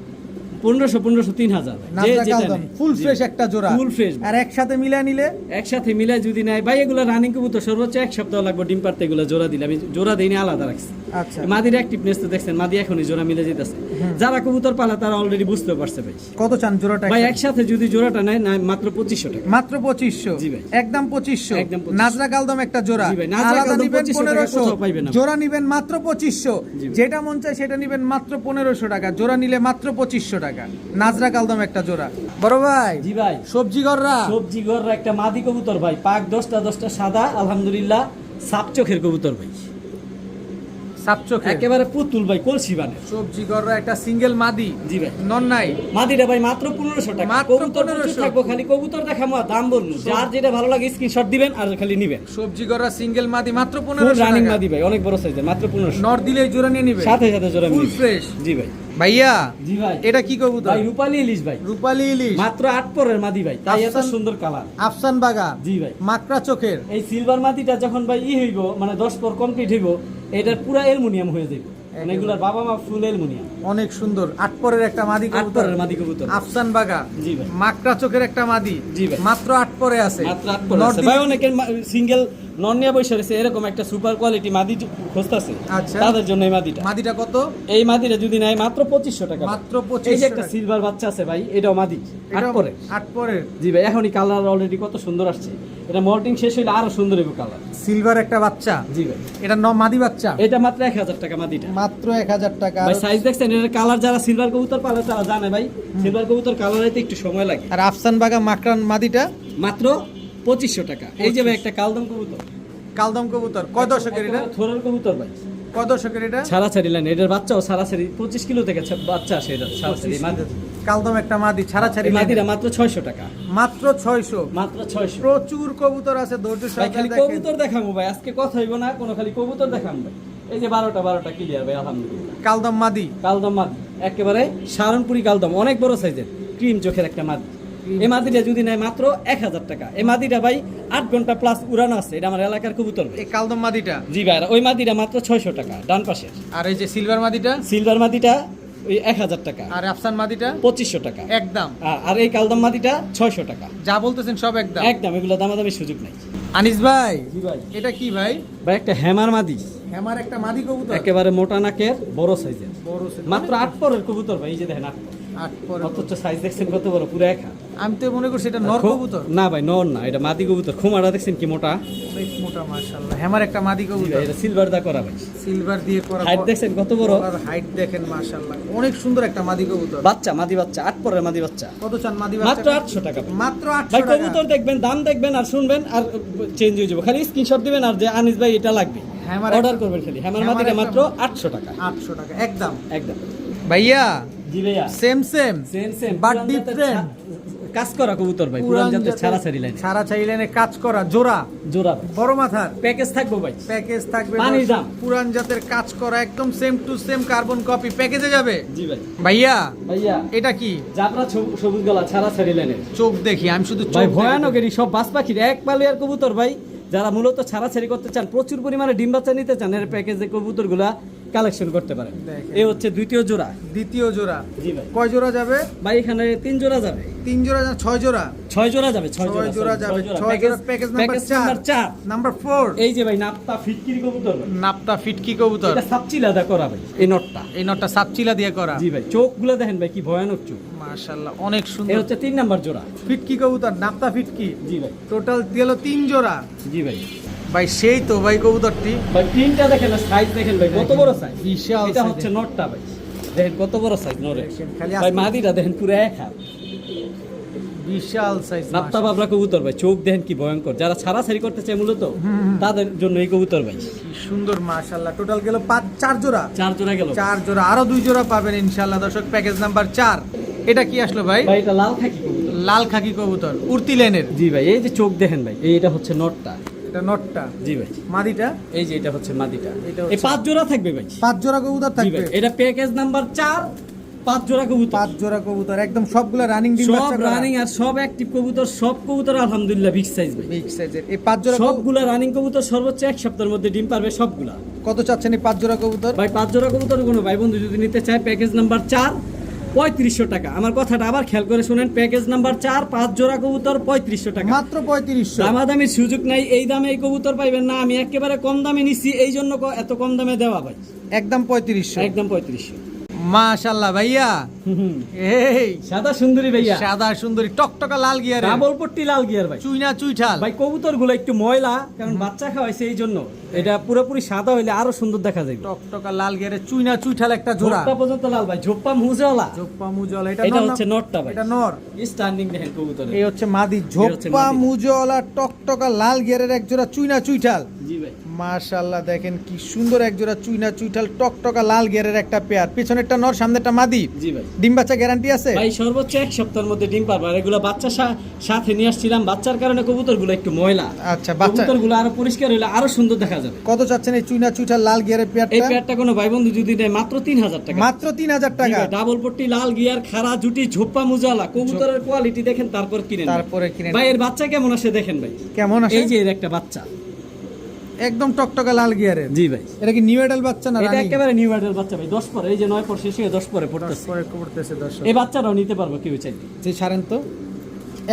1500 3000 ভাই। নাজরা কালদম ফুল ফ্রেশ একটা জোড়া, ফুল ফ্রেশ। আর একসাথে মিলাই নিলে একসাথে মিলাই যদি নেয় ভাই, এগুলো রানিং কবুতর সর্বোচ্চ 1 সপ্তাহ লাগবে ডিম পারতে, এগুলো জোড়া দিলে। আমি জোড়া দেইনি, আলাদা রাখছি। আচ্ছা, মাদির অ্যাক্টিভনেস তো দেখছেন, মাদি এখনই জোড়া মিলে যেতেছে। যারা কবুতর পালা তারা অলরেডি বুঝতে পারছে ভাই। কত চান জোড়াটা? ভাই একসাথে যদি জোড়াটা নেয় না মাত্র 2500 টাকা। মাত্র 2500? জি ভাই। একদম 2500। একদম 2500 নাজরা কালদম একটা জোড়া, জি ভাই, নাজরা আলাদা কালদম নিবেন 2500 টাকা 1500, কোথাও পাইবেন না। জোড়া নিবেন মাত্র 2500। জি ভাই। যেটা মন চায় সেটা নিবেন মাত্র 1500 টাকা, জোড়া নিলে মাত্র 2500 টাকা। নাজরা কালদম একটা জোড়া। বড় ভাই, জি ভাই, সবজি গররা, সবজি গররা একটা মাদি কবুতর ভাই, পাক 10টা সাদা আলহামদুলিল্লাহ, সাপ চোখের কবুতর ভাই, সাপ চোখে, একেবারে পুতুল ভাই, কলসি বানে। সবজি গররা একটা সিঙ্গেল মাদি, জি ভাই। নন নাই। মাদিটা ভাই মাত্র 1500 টাকা। মাত্র কবুতর 1500 থাকবো, খালি কবুতর দেখামো আর দাম বলবো, যার যেটা ভালো লাগে স্ক্রিনশট দিবেন আর খালি নিবেন। সবজি গররা সিঙ্গেল মাদি মাত্র ফুল 1500 রানিং টাকা। মাদি ভাই, অনেক বড় সাইজের, মাত্র 1500। নর দিলে জোড়া নিয়ে নিবে, সাথে জোড়া ফুল মিলে। ফ্রেশ। জি ভাই। ভাইয়া, জি ভাই। এটা কি কবুতর? ভাই রূপালী ইলিশ ভাই, রূপালী ইলিশ, মাত্র 8 পরের মাদি ভাই, তাই এত আফসান- সুন্দর কালার। আফসান বাগা, জি ভাই। মাকড়া চোখের, এই সিলভার মাটিটা যখন ভাই হইব, মানে 10 পর কমপ্লিট হইব, এটার পুরা অ্যালুমিনিয়াম হয়ে যাবে, মানে এগুলার বাবা মা ফুল অ্যালুমিনিয়াম। অনেক সুন্দর। 8 পরের একটা মাদি 8 কবুতর, পরের মাদি কবুতর। আফসান বাগা, জি ভাই। মাকড়া চোখের একটা মাদি, জি ভাই। মাত্র 8 পরে আছে। মাত্র 8 পর নর আছে দিলে- ভাই, অনেকের সিঙ্গেল নন নিয়ে বসে রয়েছে, এরকম একটা সুপার কোয়ালিটি মাদি খুঁজতেছে, আচ্ছা। তাদের জন্য এই মাদিটা। মাদিটা কত? এই মাদিটা যদি নেয় মাত্র 2500 টাকা। মাত্র এই 2500 যে একটা টাকা। সিলভার বাচ্চা আছে ভাই, এটাও মাদি 8 পরে। 8 পরের জি ভাই, এখনই কালার অলরেডি কত সুন্দর আসছে, এটা মল্টিং শেষ হইলে আরো সুন্দর হবে কালার। সিলভার একটা বাচ্চা, জি ভাই। এটা মাদি বাচ্চা, এটা মাত্র 1000 টাকা মাদিটা। মাত্র 1000 টাকা। ভাই সাইজ দেখছেন, এর কালার যারা সিলভার কবুতর পালে তারা জানে ভাই, সিলভার কবুতর কালার হইতে একটু সময় লাগে। আর আফসান বাগা মাকড়ান মাদিটা মাত্র 2500 টাকা। এই যে ভাই একটা কালদম কবুতর, কালদম কবুতর, কয় দশকের এটা? থোরের কবুতর ভাই, কয় দশকের এটা? ছাড়াছাড়ি লাইন, এটার বাচ্চাও ছাড়াছাড়ি 25 কিলো থেকে বাচ্চা আসে, এটা ছাড়াছাড়ি মাদি। কালদম একটা মাদি ছাড়াছাড়ি এই মাদিটা মাত্র 600 টাকা, মাত্র 600। মাত্র 600। প্রচুর কবুতর আছে, ধৈর্য ভাই সহকারে খালি দেখেন। কবুতর দেখাবো ভাই, আজকে কথা হইব না কোনো, খালি কবুতর দেখাম ভাই। এই যে 12টা ক্লিয়ার ভাই আলহামদুলিল্লাহ। কালদম মাদি, কালদম মাদি, একেবারে সারনপুরি কালদম, অনেক বড় সাইজের ক্রিম চোখের একটা মাদি। এই মাদিটা যদি নেয় মাত্র 1000 টাকা। এই মাদিটা ভাই 8 ঘন্টা প্লাস উড়ানো আছে, এটা আমার এলাকার কবুতর ভাই। এই কালদম মাদিটা। জি ভাই, আর ওই মাদিটা মাত্র 600 টাকা ডান পাশে। আর এই যে সিলভার মাদিটা, সিলভার মাদিটা ওই 1000 টাকা। আর আফসান মাদিটা 2500 টাকা একদম। আর এই কালদম মাদিটা 600 টাকা। যা বলতেছেন সব একদম। একদম, এগুলো দামাদামি সুযোগ নাই। আনিস ভাই, জি ভাই। এটা কি ভাই? ভাই একটা হ্যামার মাদি, আমার একটা মাদি কবুতর, একেবারে মোটা নাকের, বড় সাইজের, বড় সাইজ, মাত্র 8 পরের কবুতর ভাই। এই যে দেখেন 8 পর, 8 পরে। অথচ সাইজ দেখছেন কত বড়, পুরো এক হাত। আমি তো মনে করছি এটা নর কবুতর। না ভাই, নর না, এটা মাদি কবুতর। খোমাটা দেখছেন কি মোটা। অনেক মোটা মাশাআল্লাহ। আমার একটা মাদি জি ভাই, কবুতর, এটা সিলভার দা করা ভাই। সিলভার দিয়ে করা। হাইট দেখছেন কত বড়, আর হাইট দেখেন মাশাআল্লাহ, অনেক সুন্দর একটা মাদি কবুতর। বাচ্চা মাদি বাচ্চা, 8 পরের মাদি বাচ্চা, কত চান মাদি মাত্র বাচ্চা? 800 টাকা ভাই। মাত্র 800 ভাই টাকা। কবুতর দেখবেন, দাম দেখবেন আর শুনবেন আর চেঞ্জ হয়ে যাবে, খালি স্ক্রিনশট দিবেন আর যে আনিস ভাই এটা লাগবে হ্যামার অর্ডার একটা- করবেন খালি। হ্যামার হ্যামার মাদিটা একটা- মাত্র 800 টাকা 800 টাকা একদম। একদম। ভাইয়া, জি ভাইয়া, সেম সেম বাট ডিফারেন্ট। কাজ করা কবুতর ভাই, পুরান জাতের ছাড়াছাড়ি লাইন, ছাড়া চাইলেনে কাজ করা জোড়া, জোড়া বড় মাথার প্যাকেজ থাকবো ভাই। প্যাকেজ থাকবে। পানির দাম। পুরান জাতের কাজ করা একদম same to same carbon copy প্যাকেজে যাবে। জি ভাই। ভাইয়া, ভাইয়া এটা কি? জাবরা সবুজ গলা ছাড়াছাড়ি লাইনের চোখ দেখি, আমি শুধু ভাই, চোখ ভয়ানক এরই সব বাস পাখির এক পালিয়ার কবুতর ভাই, যারা মূলত ছাড়াছাড়ি করতে চান, প্রচুর পরিমাণে ডিম বাচ্চা নিতে চান, এর প্যাকেজে কবুতরগুলা কালেকশন করতে পারেন। দেখেন। এই হচ্ছে দ্বিতীয় জোড়া। দ্বিতীয় জোড়া। জি ভাই। কয় জোড়া যাবে? ভাই এখানে 3 জোড়া যাবে, 3 জোড়া, 6 জোড়া। 6 জোড়া যাবে, 6 ছয় জোড়া যাবে, 6 জোড়া। Package number 4। নাম্বার 4। এই যে ভাই নাপতা ফিটকিরি কবুতর ভাই, নাপটা ফিটকি কবুতর। এটা সাপচিলাদা করা ভাই, এই নটটা। এই নটটা সাপচিলা দিয়ে করা। জি ভাই, চোখগুলো দেখেন ভাই কি ভয়ানক চোখ। মাশাআল্লাহ, অনেক এই সুন্দর। হচ্ছে 3 নাম্বার জোড়া। ফিটকি কবুতর, নাপতা ফিটকি। জি ভাই। টোটাল দিল 3 জোড়া। জি ভাই। ভাই সেই তো ভাই কবুতরটি ভাই প্রিন্টটা দেখেন, সাইজ দেখেন ভাই কত বড় সাইজ। বিশাল এটা size হচ্ছে এর। নটটা ভাই, দেখেন কত বড় সাইজ নরে। দেখেন, খালি ভাই আস্তে- মাদিটা দেখেন পুরো এক হাত। বিশাল সাইজ নাপ্তা বাবলা কবুতর ভাই, চোখ দেখেন কি ভয়ঙ্কর। যারা ছাড়াছাড়ি করতে চায় মূলত তাদের জন্য এই কবুতর ভাই। কি সুন্দর মাশাআল্লাহ। টোটাল গেল 4 জোড়া, 4 জোড়া গেল 4 জোড়া, আরো 2 জোড়া পাবেন ইনশাআল্লাহ দর্শক। Package number 4। এটা কি আসলো ভাই? ভাই এটা লাল খাকি কবুতর। লাল খাকি কবুতর, উর্তি লেনের। জি ভাই, এই যে চোখ দেখেন ভাই, এটা হচ্ছে নটটা। এটা নটটা। জি ভাই, মাদিটা এই যে এটা হচ্ছে মাদিটা। এটা হচ্ছে- এই 5 জোড়া থাকবে ভাই। 5 জোড়া কবুতর জি থাকবে। ভাই, এটা প্যাকেজ নাম্বার 4, 5 জোড়া কবুতর। 5 জোড়া কবুতর একদম সবগুলা রানিং ডিম সব বাচ্চা করা। রানিং আর সব অ্যাক্টিভ কবুতর, সব কবুতর আলহামদুলিল্লাহ বিগ সাইজ ভাই। বিগ সাইজের এই 5 জোড়া সবগুলা রানিং কবুতর সর্বোচ্চ 1 সপ্তাহের মধ্যে ডিম পারবে সবগুলা। কত চাচ্ছেন এই 5 জোড়া কবুতর? ভাই 5 জোড়া কবুতর কোনো ভাই বন্ধু যদি নিতে চায়, প্যাকেজ নাম্বার 4 3500 টাকা। আমার কথাটা আবার খেয়াল করে শুনেন, প্যাকেজ নাম্বার 4 5 জোড়া কবুতর 3500 টাকা। মাত্র 3500। দামাদামির সুযোগ নাই, এই দামে এই কবুতর পাইবেন না। আমি একেবারে কম দামে নিচ্ছি, এই জন্য এত কম দামে দেওয়া ভাই। একদম 3500। একদম 3500। মাশাআল্লাহ ভাইয়া, এই সাদা সুন্দরী ভাইয়া, সাদা সুন্দরী টকটকা লাল গিয়ারে, ডাবল পট্টি লাল গিয়ার ভাই। চুইনা চুইঠাল। ভাই কবুতর গুলো একটু ময়লা, কারণ বাচ্চা খাওয়াইছে এই জন্য। এটা পুরোপুরি সাদা হইলে আরো সুন্দর দেখা যায়। টকটকা লাল গিয়ারে চুইনা চুইঠাল একটা জোড়া। ঝোপটা পর্যন্ত লাল ভাই, ঝোপ্পা মুজওয়ালা। ঝোপ্পা মুজওয়ালা। এটা নর না? হচ্ছে নটটা ভাই। এটা নর। স্ট্যান্ডিং দেখেন কবুতরের। এই হচ্ছে মাদি। হচ্ছে ঝোপ্পা মাদি। মুজওয়ালা টকটকা লাল গিয়ারের এক জোড়া চুইনা চুইঠাল। জি ভাই, মাশাআল্লাহ দেখেন কি সুন্দর এক জোড়া চুইনা চুইঠাল টকটকা লাল গিয়ারের একটা পেয়ার। পিছনেরটা নর, সামনেরটা মাদি। জি ভাই। ডিম বাচ্চা গ্যারান্টি আছে? ভাই সর্বোচ্চ 1 সপ্তাহের মধ্যে ডিম পারবে। আর এগুলো বাচ্চা সাথে নিয়ে আসছিলাম, বাচ্চার কারণে কবুতরগুলো একটু ময়লা। আচ্ছা, বাচ্চা কবুতরগুলো আরো পরিষ্কার হইলে আরো সুন্দর দেখা যাবে। কত চাচ্ছেন এই চুইনা চুইঠাল লাল গিয়ারের এই পেয়ারটা? পেয়ারটা কোনো ভাই বন্ধু যদি নেয় মাত্র 3000 টাকা। মাত্র 3000 টাকা। ডাবল পট্টি লাল গিয়ার, খাড়া জুটি, ঝোপ্পা মুজালা। কবুতরের কোয়ালিটি দেখেন, তারপর কিনেন। তারপরে কিনেন। ভাই এর বাচ্চা কেমন আসে দেখেন ভাই। কেমন আসে? এই যে এর একটা বাচ্চা। একদম টকটকা লাল গিয়ারের। জি ভাই, এটা কি নিউ এডাল বাচ্চা না এটা রানী? একেবারে নিউ অ্যাডাল্ট বাচ্চা ভাই। 10 পরে, এই যে 9 পর শেষ হয়ে 10 পরে পড়তেছে। পরে করতেছে দর্শক। এই বাচ্চাটাও নিতে পারবো কেউ চাইলে। যে ছাড়েন তো,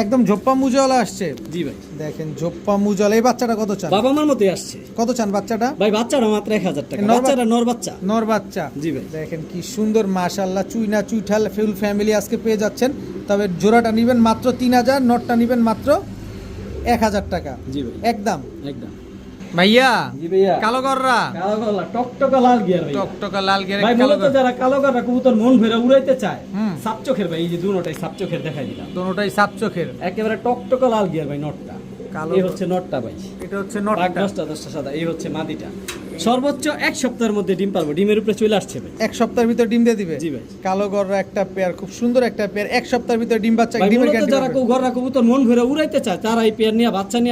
একদম ঝোপ্পা মুজওয়ালা আসছে। জি ভাই, দেখেন ঝোপ্পা মুজওয়ালা। এই বাচ্চাটা কত চান? বাবা মার মতোই আসছে। কত চান বাচ্চাটা? ভাই বাচ্চাটা মাত্র 1000 টাকা। নর বাচ্চাটা নর বাচ্চা। নর বাচ্চা। জি ভাই। দেখেন কি সুন্দর মাশাআল্লাহ, চুইনা চুইঠাল ফুল ফ্যামিলি আজকে পেয়ে যাচ্ছেন। তবে জোড়াটা নেবেন মাত্র 3000, নটটা নেবেন মাত্র 1000 টাকা। জি ভাই, একদম। একদম। ভাইয়া জি ভাইয়া, কালো গররা কালো গলা টকটকা লাল গিয়ার ভাই। টকটকা লাল গিয়ারে ভাই কালো মূলত যারা কালো গলা কবুতর মন ভরে উড়াইতে চায়, হুম। সাপ চোখের ভাই, এই যে দুটোটাই সাপ চোখের দেখাই দিলাম। দোনোটাই সাপ চোখের। একেবারে টকটকা লাল গিয়ার ভাই নটটা। কালো এই হচ্ছে নটটা ভাই। এটা হচ্ছে পাক নটটা। 10টা সাদা। এই হচ্ছে মাদিটা। সর্বোচ্চ 1 সপ্তাহের মধ্যে ডিম পারবো। ডিমের উপরে চলে আসছে ভাই। এক সপ্তাহের ভিতর ডিম দিয়ে দিবে। জি ভাই। কালো গররা একটা পেয়ার, খুব সুন্দর একটা পেয়ার। এক সপ্তাহের ভিতর ডিম বাচ্চা ভাই ডিমের মূলত গ্যারান্টি যারা পাবে। কেউ গররা কবুতর মন ভরে উড়াইতে চায়, তারা এই পেয়ার নিয়ে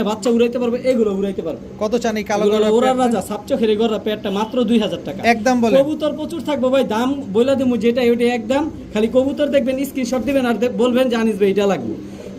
বাচ্চা উড়াইতে পারবে, এগুলো উড়াইতে পারবে। কত চান এই কালো এগুলো গররা ওরা পেয়ারটা? রাজা সাপ চোখের এই গররা পেয়ারটা মাত্র 2000 টাকা। একদম বলে। কবুতর প্রচুর থাকবে ভাই, দাম বইলা দেবো যেটা ওইটা একদম। খালি কবুতর দেখবেন, স্ক্রিনশট দিবেন আর বলবেন জানিস ভাই এটা লাগবে।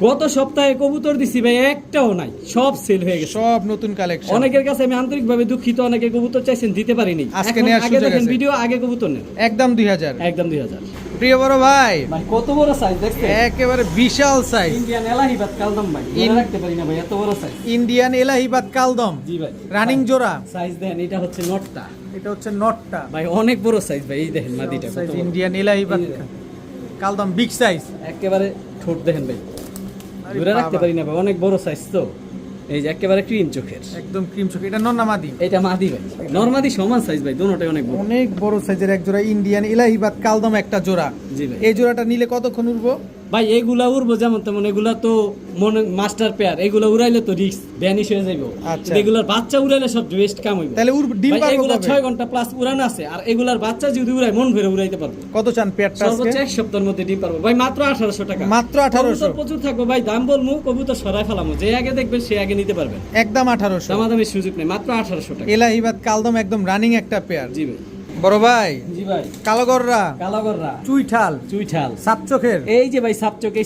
গত সপ্তাহে কবুতর দিছি ভাই, একটাও নাই, সব সেল হয়ে গেছে। সব নতুন কালেকশন। অনেকের কাছে আমি আন্তরিকভাবে দুঃখিত, অনেকে কবুতর চাইছেন, দিতে পারিনি। আজকে এখন নেওয়ার আগে সুযোগ দেখেন আছে। ভিডিও, আগে কবুতর নেন। একদম 2000। একদম 2000। প্রিয় বড় ভাই, ভাই কত বড় সাইজ দেখছেন? একেবারে বিশাল সাইজ। ইন্ডিয়ান এলাহিবাদ কালদম ভাই, ধরে রাখতে পারি না ভাই, এত বড় সাইজ। ইন্ডিয়ান এলাহিবাদ কালদম। জি ভাই, রানিং জোড়া। সাইজ দেখেন, এটা হচ্ছে নটটা এটা হচ্ছে নটটা। ভাই, অনেক বড় সাইজ ভাই। এই দেখেন মাদিটা কত সাইজ বড়। ইন্ডিয়ান এলাহিবাদ এই দেখেন। কালদম বিগ সাইজ। একেবারে ঠোঁট দেখেন ভাই, আরে ধরে রাখতে বাবা। পারি না ভাই, অনেক বড় সাইজ তো। এই যে একেবারে ক্রিম চোখের। একদম ক্রিম চোখ। এটা নর না মাদি? এটা মাদি ভাই, নরমাদি সমান সাইজ ভাই, দুটোটাই অনেক বড়। অনেক বড় সাইজের এক জোড়া ইন্ডিয়ান এলাহিবাদ কালদম একটা জোড়া। জি ভাই। এই জোড়াটা নিলে কতক্ষণ উঠবো? ভাই এগুলা উড়বো যেমন তেমন, এগুলা তো মনে মাস্টার পেয়ার, এগুলা উড়াইলে তো রিস্ক ভ্যানিশ হয়ে যাইবো। আচ্ছা। এগুলার বাচ্চা উড়াইলে সব ওয়েস্ট কাম হইব। তাহলে ডিম ভাই পারবো এগুলা কবে? 6 ঘন্টা প্লাস উড়ানো আছে, আর এগুলার বাচ্চা যদি উড়াই মন ভরে উড়াইতে পারবো। কত চান পেয়ারটা সর্বোচ্চ আজকে? 1 সপ্তাহের মধ্যে ডিম পারবো ভাই, মাত্র 1800 টাকা। মাত্র 1800। কবুতর প্রচুর থাকবো ভাই, দাম বলমু, কবুতর সরাই ফেলামু, যে আগে দেখবেন সে আগে নিতে পারবেন। একদম 1800। দামাদামির সুযোগ নেই, মাত্র 1800 টাকা। এলাহিবাদ কালদম একদম রানিং একটা পেয়ার। জি ভাই। বড় ভাই, জি ভাই, কালো গররা কালাগররা, চুইঠাল চুইঠাল, সাপ চোখের। এই যে ভাই সাপচক, এই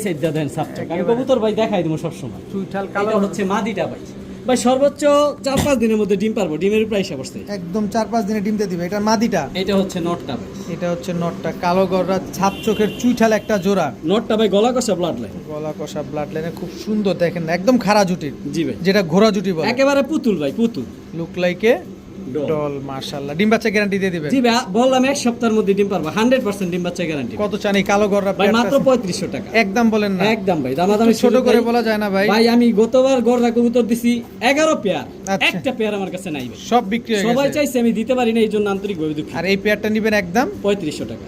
সাইড দা দেন সাপচক। আমি কবুতর ভাই দেখাই দেবো সবসময়। চুইঠাল কালো কালো হচ্ছে মাদিটা ভাই। ভাই সর্বোচ্চ 4-5 দিনের মধ্যে ডিম পারবো, ডিমের উপর এসে বসতে। একদম 4-5 দিনে ডিম দিয়ে দিবে। এটা মাদিটা। এটা হচ্ছে নটটা ভাই। এটা হচ্ছে নটটা। কালো গররা ছাপ চোখের চুইঠাল একটা জোড়া। নটটা ভাই গলা কষা ব্লাড লাইন। গলা কষা ব্লাড লাইনে খুব সুন্দর, দেখেন একদম খাড়া জুটির, জি ভাই, যেটা ঘোড়া জুটি বলে। একেবারে পুতুল ভাই, পুতুল। লুক লাইকে ডল মাশাআল্লাহ। ডিম বাচ্চা গ্যারান্টি দিয়ে দিবেন? জি ভাই, বললাম এক সপ্তাহের মধ্যে ডিম পারবো, 100% ডিম বাচ্চা গ্যারান্টি। কত চান এই কালো গররা ভাই পেয়ারটা? মাত্র 3500 টাকা। একদম বলেন না? একদম ভাই, দামাদামি ছোট করে বলা যায় না ভাই? ভাই আমি গতবার গররা কবুতর দিছি 11 পেয়ার, আচ্ছা। একটা পেয়ার আমার কাছে নাই ভাই, সব বিক্রি হয়ে সবাই গেছে। চাইছে আমি দিতে পারি না, এই জন্য আন্তরিকভাবে দুঃখিত। আর এই পেয়ারটা নিবেন একদম 3500 টাকা।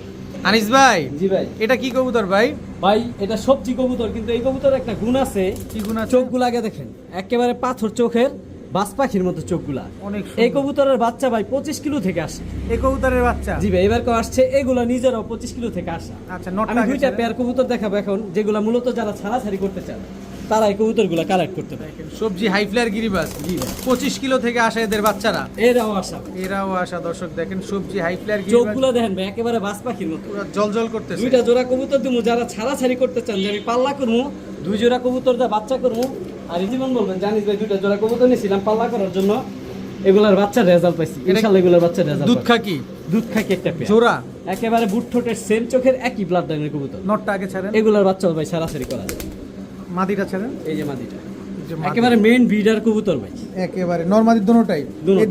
আনিস ভাই জি ভাই। এটা কি কবুতর ভাই? ভাই এটা সবজি কবুতর, কিন্তু এই কবুতর একটা গুণ আছে। কি গুণ আছে? চোখগুলো আগে দেখেন, একেবারে পাথর চোখের, বাজ পাখির মতো চোখগুলা। অনেক এই কবুতরের বাচ্চা ভাই 25 কিলো থেকে আসে। এই কবুতরের বাচ্চা? জি ভাই, এবার কেউ আসছে, এগুলো নিজেরাও 25 কিলো থেকে আসা। আচ্ছা, নটটা আমি আগে দুইটা ছেড়ে। পেয়ার কবুতর দেখাবো এখন, যেগুলো মূলত যারা ছাড়াছাড়ি করতে চান তারা এই কবুতরগুলো কালেক্ট করতে পারে। সবজি হাই ফ্লায়ার গিরিবাস। জি ভাই, 25 কিলো থেকে আসে এদের বাচ্চারা। এরাও আসা। এরাও আসা দর্শক দেখেন, সবজি হাই ফ্লায়ার গিরিবাস চোখগুলো দেখেন ভাই, একেবারে বাজ পাখির মতো। পুরো জলজল করতেছে। দুইটা জোড়া কবুতর দিমু, যারা ছাড়াছাড়ি করতে চান যে আমি পাল্লা করবো, 2 জোড়া কবুতর দিয়ে বাচ্চা করবো। আর এই জীবন বলবেন, জানিস ভাই দুইটা জোড়া কবুতর নিয়েছিলাম পাল্লা করার জন্য, এগুলার বাচ্চার রেজাল্ট পাইছি ইনশাআল্লাহ। এগুলার বাচ্চার রেজাল্ট দুধ খাকি দুধ খাকি একটা পেয়ার, জোড়া। একেবারে বুট ঠোঁটের সেম চোখের একই ব্লাড লাইনের কবুতর। নটটা আগে ছাড়েন, এগুলার বাচ্চা ভাই ছাড়াছাড়ি করা যায়। মাদিটা ছাড়েন। এই যে মাদিটা, যে মাদি। একেবারে মেইন ব্রিডার কবুতর ভাই। একেবারে নরমাদি দোনোটাই। দোনোটাই। এই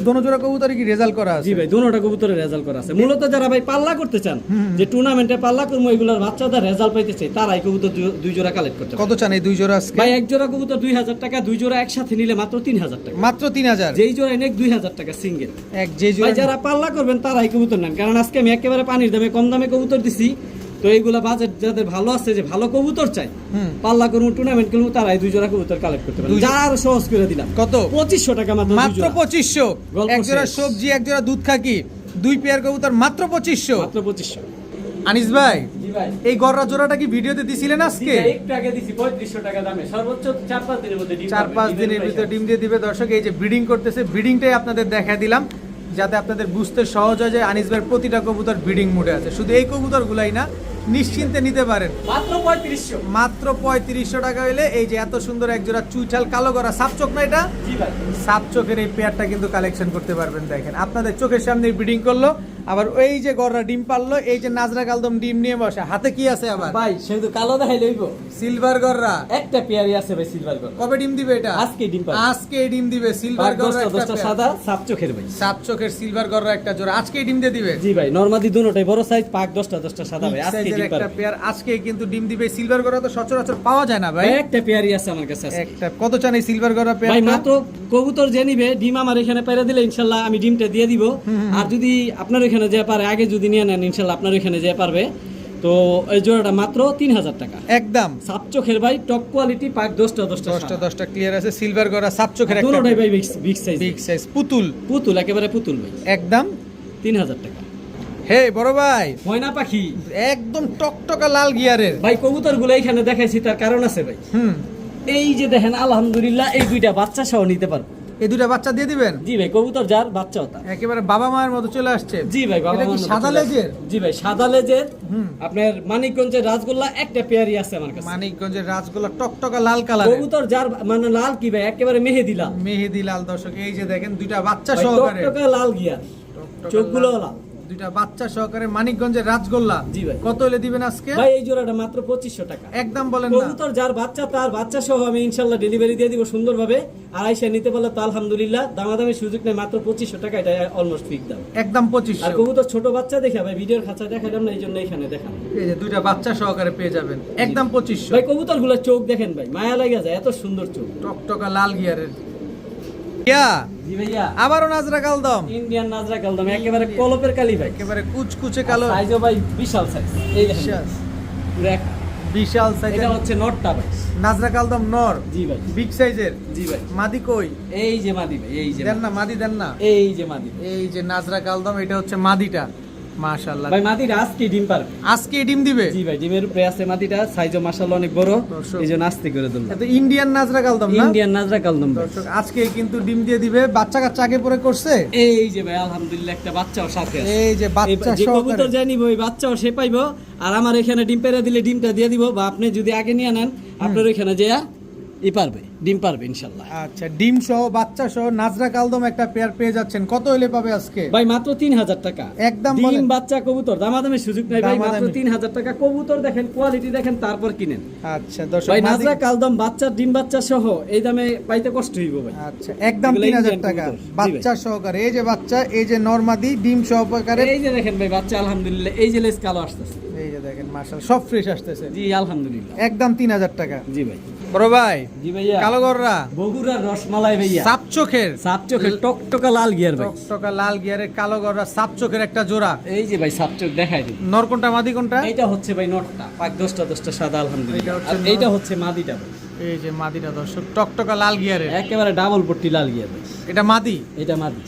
দোনো জোড়া কবুতরে কি রেজাল্ট করা আছে? জি ভাই, দুটোটা কবুতরের রেজাল্ট করা আছে। মূলত যারা ভাই পাল্লা করতে চান, যে টুর্নামেন্টে পাল্লা করবো, এগুলার বাচ্চাদের রেজাল্ট পাইতে চাই, তারা এই কবুতর 2 জোড়া কালেক্ট করতে পারে। কত চান এই দুই জোড়া আজকে? ভাই এক জোড়া কবুতর 2000 টাকা, 2 জোড়া একসাথে নিলে মাত্র 3000 টাকা। মাত্র 3000? যেই জোড়া নেক 2000 টাকা সিঙ্গেল। যে ভাই জোড়া যারা পাল্লা করবেন তারা এই কবুতর নেন, কারণ আজকে আমি একেবারে পানির দামে কম দামে কবুতর দিছি। তো এইগুলা বাজেট যাদের ভালো আছে, যে ভালো কবুতর চাই, পাল্লা করবো টুর্নামেন্ট করবো, তারা এই 2 জোড়া কবুতর কালেক্ট করতে পারে। যা আরো সহজ করে দিলাম। কত? 2500 টাকা মাত্র। মাত্র 2500? গল্প এক জোড়া শেষ। সবজি, এক জোড়া দুধ খাকি, 2 পেয়ার কবুতর মাত্র 2500? মাত্র 2500। আনিস ভাই জি ভাই, এই গররা জোড়াটা কি ভিডিওতে দিছিলেন আজকে? একটু আগে দিছি 3500 টাকা দামে, সর্বোচ্চ 4-5 দিনের মধ্যে ডিম 4-5 দিনের ভিতরে ডিম দিয়ে দিবে দর্শক। এই যে ব্রিডিং করতেছে, ব্রিডিংটাই আপনাদের দেখা দিলাম যাতে আপনাদের বুঝতে সহজ হয় যে আনিস ভাইয়ের প্রতিটা কবুতর ব্রিডিং মুডে আছে। শুধু এই কবুতরগুলাই না, নিশ্চিন্তে নিতে পারেন। মাত্র 3500। মাত্র 3500 টাকা হইলে এই যে এত সুন্দর এক জোড়া চুইঠাল কালো গড়া সাপচোক না, এটা জি ভাই, সাপচোকের এই পেয়ারটা কিন্তু কালেকশন করতে পারবেন। দেখেন আপনাদের চোখের সামনে ব্রিডিং করলো, আবার ওই যে গড়রা ডিম পারলো, এই যে নাজরা কালদম ডিম নিয়ে বসে, হাতে কি আছে আবার? ভাই শুধু কালো দেখাই লইব, সিলভার গড়রা। একটা পেয়ারই আছে ভাই সিলভার গড়। কবে ডিম দিবে এটা? আজকে ডিম পাবে। আজকে ডিম দিবে সিলভার গড়রা একটা 10টা পেয়ার। সাদা সাপ চোখের ভাই, সাপচোকের সিলভার গড়রা একটা জোড়া আজকেই ডিম দিয়ে দিবে। জি ভাই, নরমাদি দুটোটাই বড় সাইজ, পাক 10টা সাদা ভাই, আজকে সাইজের ডিম একটা পাবে। পেয়ার আজকে কিন্তু ডিম দিবে। সিলভার গড়রা তো সচরাচর পাওয়া যায় না ভাই। ভাই একটা পেয়ারই আছে আমার কাছে আজকে। একটা কত চান এই সিলভার গড়রা ভাই পেয়ারটা? মাত্র কবুতর যে নিবে ডিম আমার এখানে পেরে দিলে ইনশাল্লাহ আমি ডিমটা দিয়ে দিব। আর যদি আপনার এখানে যে পারে আগে যদি নিয়ে নেন, ইনশাল্লাহ আপনার এখানে যে পারবে, তো এই জোড়াটা মাত্র 3000 টাকা একদম সাপ চোখের ভাই, টপ কোয়ালিটি, পাক 10টা 10টা ক্লিয়ার আছে। সিলভার গড়রা সাপচোখের একটা দুটোটাই ভাই বিগ সাইজ, বিগ সাইজ পুতুল, পুতুল, একেবারে পুতুল ভাই, একদম 3000 টাকা। হে বড় ভাই, ময়না পাখি একদম টকটকা লাল গিয়ারের। ভাই কবুতর গুলো এখানে দেখাইছি তার কারণ আছে ভাই। এই যে দেখেন আলহামদুলিল্লাহ, এই 2টা বাচ্চা সহ নিতে পারবো। এই 2টা বাচ্চা দিয়ে দিবেন? জি ভাই, কবুতর যার বাচ্চাও তার। একেবারে বাবা মায়ের মতো চলে আসছে। জি ভাই, বাবা এটা কি মার মতো সাদা চলে আসে। লেজের? জি ভাই, সাদা লেজের। আপনার মানিকগঞ্জের রাজগোল্লা একটা পেয়ারই আছে আমার কাছে। মানিকগঞ্জের রাজগোলা টকটকা লাল কালার, কবুতর যার মানে লাল কি ভাই, একেবারে মেহেদি লাল, মেহেদি লাল দর্শক। এই যে দেখেন 2টা বাচ্চা ভাই, সহকারে, টকটকে লাল গিয়ার, টকটকা চোখগুলো লাল। লাল। 2টা বাচ্চা সহকারে মানিকগঞ্জের রাজগোল্লা। জি ভাই। কত হলে দিবেন আজকে? ভাই এই জোড়াটা মাত্র 2500 টাকা। একদম বলেন না। কবুতর যার বাচ্চা তার বাচ্চা সহ আমি ইনশাল্লাহ ডেলিভারি দিয়ে দিব সুন্দরভাবে। আর আইসা নিতে পারলে তো আলহামদুলিল্লাহ, দামাদামি সুযোগ নেই, মাত্র 2500 টাকা, এটা অলমোস্ট ফিক্স দাম। একদম আর 2500। কবুতর ছোট বাচ্চা দেখে ভাই ভিডিওর খাঁচা দেখালাম না, এই জন্য এখানে দেখান। এই যে 2টা বাচ্চা সহকারে পেয়ে যাবেন একদম 2500। ভাই কবুতর গুলোর চোখ দেখেন ভাই, মায়া লাগে যায়, এত সুন্দর চোখ। টকটকা লাল গিয়ারের। ইয়া জি ভাইয়া, আবারও নাজরা কালদম, ইন্ডিয়ান নাজরা কালদম, একেবারে কলপের কালি ভাই, একেবারে কুচকুচে কালো, সাইজও ভাই বিশাল সাইজ। এই দেখেন বিশাল। পুরো এক, বিশাল সাইজের এটা হচ্ছে নটটা ভাই। নাজরা কালদম নর, জি ভাই, বিগ সাইজের। জি ভাই, মাদি কই? এই যে মাদি ভাই, এই যে দেন না মাদি, দেন না। এই যে মাদি ভাই। এই যে নাজরা কালদম, এটা হচ্ছে মাদিটা। মাশাআল্লাহ, ভাই মাদিটা আজকে ডিম পারবে। আজকে ডিম দিবে? জি ভাই, ডিমের উপরে আছে মাদিটা, সাইজও মাশাআল্লাহ অনেক বড়, দর্শক। এই জন্য আস্তে করে দিলাম। এত ইন্ডিয়ান নাজরা কালদম না? ইন্ডিয়ান নাজরা কালদম ভাই। দর্শক আজকে কিন্তু ডিম দিয়ে দিবে। বাচ্চা কাচ্চা আগে পরে করছে? এই যে ভাই আলহামদুলিল্লাহ একটা বাচ্চাও সাথে আছে। এই যে বাচ্চা যে সহকারে। কবুতর জানিব ওই বাচ্চাও সে পাইবো। আর আমার এখানে ডিম পেরে দিলে ডিমটা দিয়ে দিব, বা আপনি যদি আগে নিয়ে নেন আপনার ওইখানে যে পারবে, ডিম পারবে ইনশাল্লাহ। আচ্ছা, ডিম সহ বাচ্চা সহ নাজরা কালদম একটা পেয়ার পেয়ে যাচ্ছেন, কত হলে পাবে আজকে? ভাই মাত্র 3000 টাকা একদম ডিম বলেন। বাচ্চা কবুতর, দামাদামের সুযোগ নাই ভাই, মাত্র দামাদামি। 3000 টাকা। কবুতর দেখেন, কোয়ালিটি দেখেন, তারপর কিনেন আচ্ছা দর্শক, ভাই। মাদি- নাজরা কালদম বাচ্চা, ডিম বাচ্চা সহ এই দামে পাইতে কষ্ট হইব ভাই। আচ্ছা, একদম এগুলো 3000 Indian টাকা কবুতর। জি বাচ্চা সহকারে। এই যে বাচ্চা, এই যে নরমাদি ডিম সহকারে, এই যে দেখেন ভাই বাচ্চা, আলহামদুলিল্লাহ, এই যে লেস কালো আসতেছে, এই যে দেখেন মাশাআল্লাহ সব ফ্রেশ আসতেছে, জি আলহামদুলিল্লাহ। একদম 3000 টাকা। জি ভাই, বড় ভাই, জি ভাইয়া, কালো গররা, বগুড়ার রসমালাই ভাইয়া, সাপ চোখের, সাপ চোখের টকটকা লাল গিয়ার ভাই। টকটকা লাল গিয়ারের কালো গররা সাপ চোখের একটা জোড়া। এই যে ভাই সাপ চোখ দেখাই দিই। নর কোনটা মাদি কোনটা? এইটা হচ্ছে ভাই নটটা, পাক 10টা সাদা আলহামদুলিল্লাহ। এইটা হচ্ছে আর নর। এইটা হচ্ছে মাদিটা ভাই, এই যে মাদিটা দর্শক, টকটকা লাল গিয়ারের, একেবারে ডাবল পট্টি লাল গিয়ার ভাই। এটা মাদি, এটা মাদি,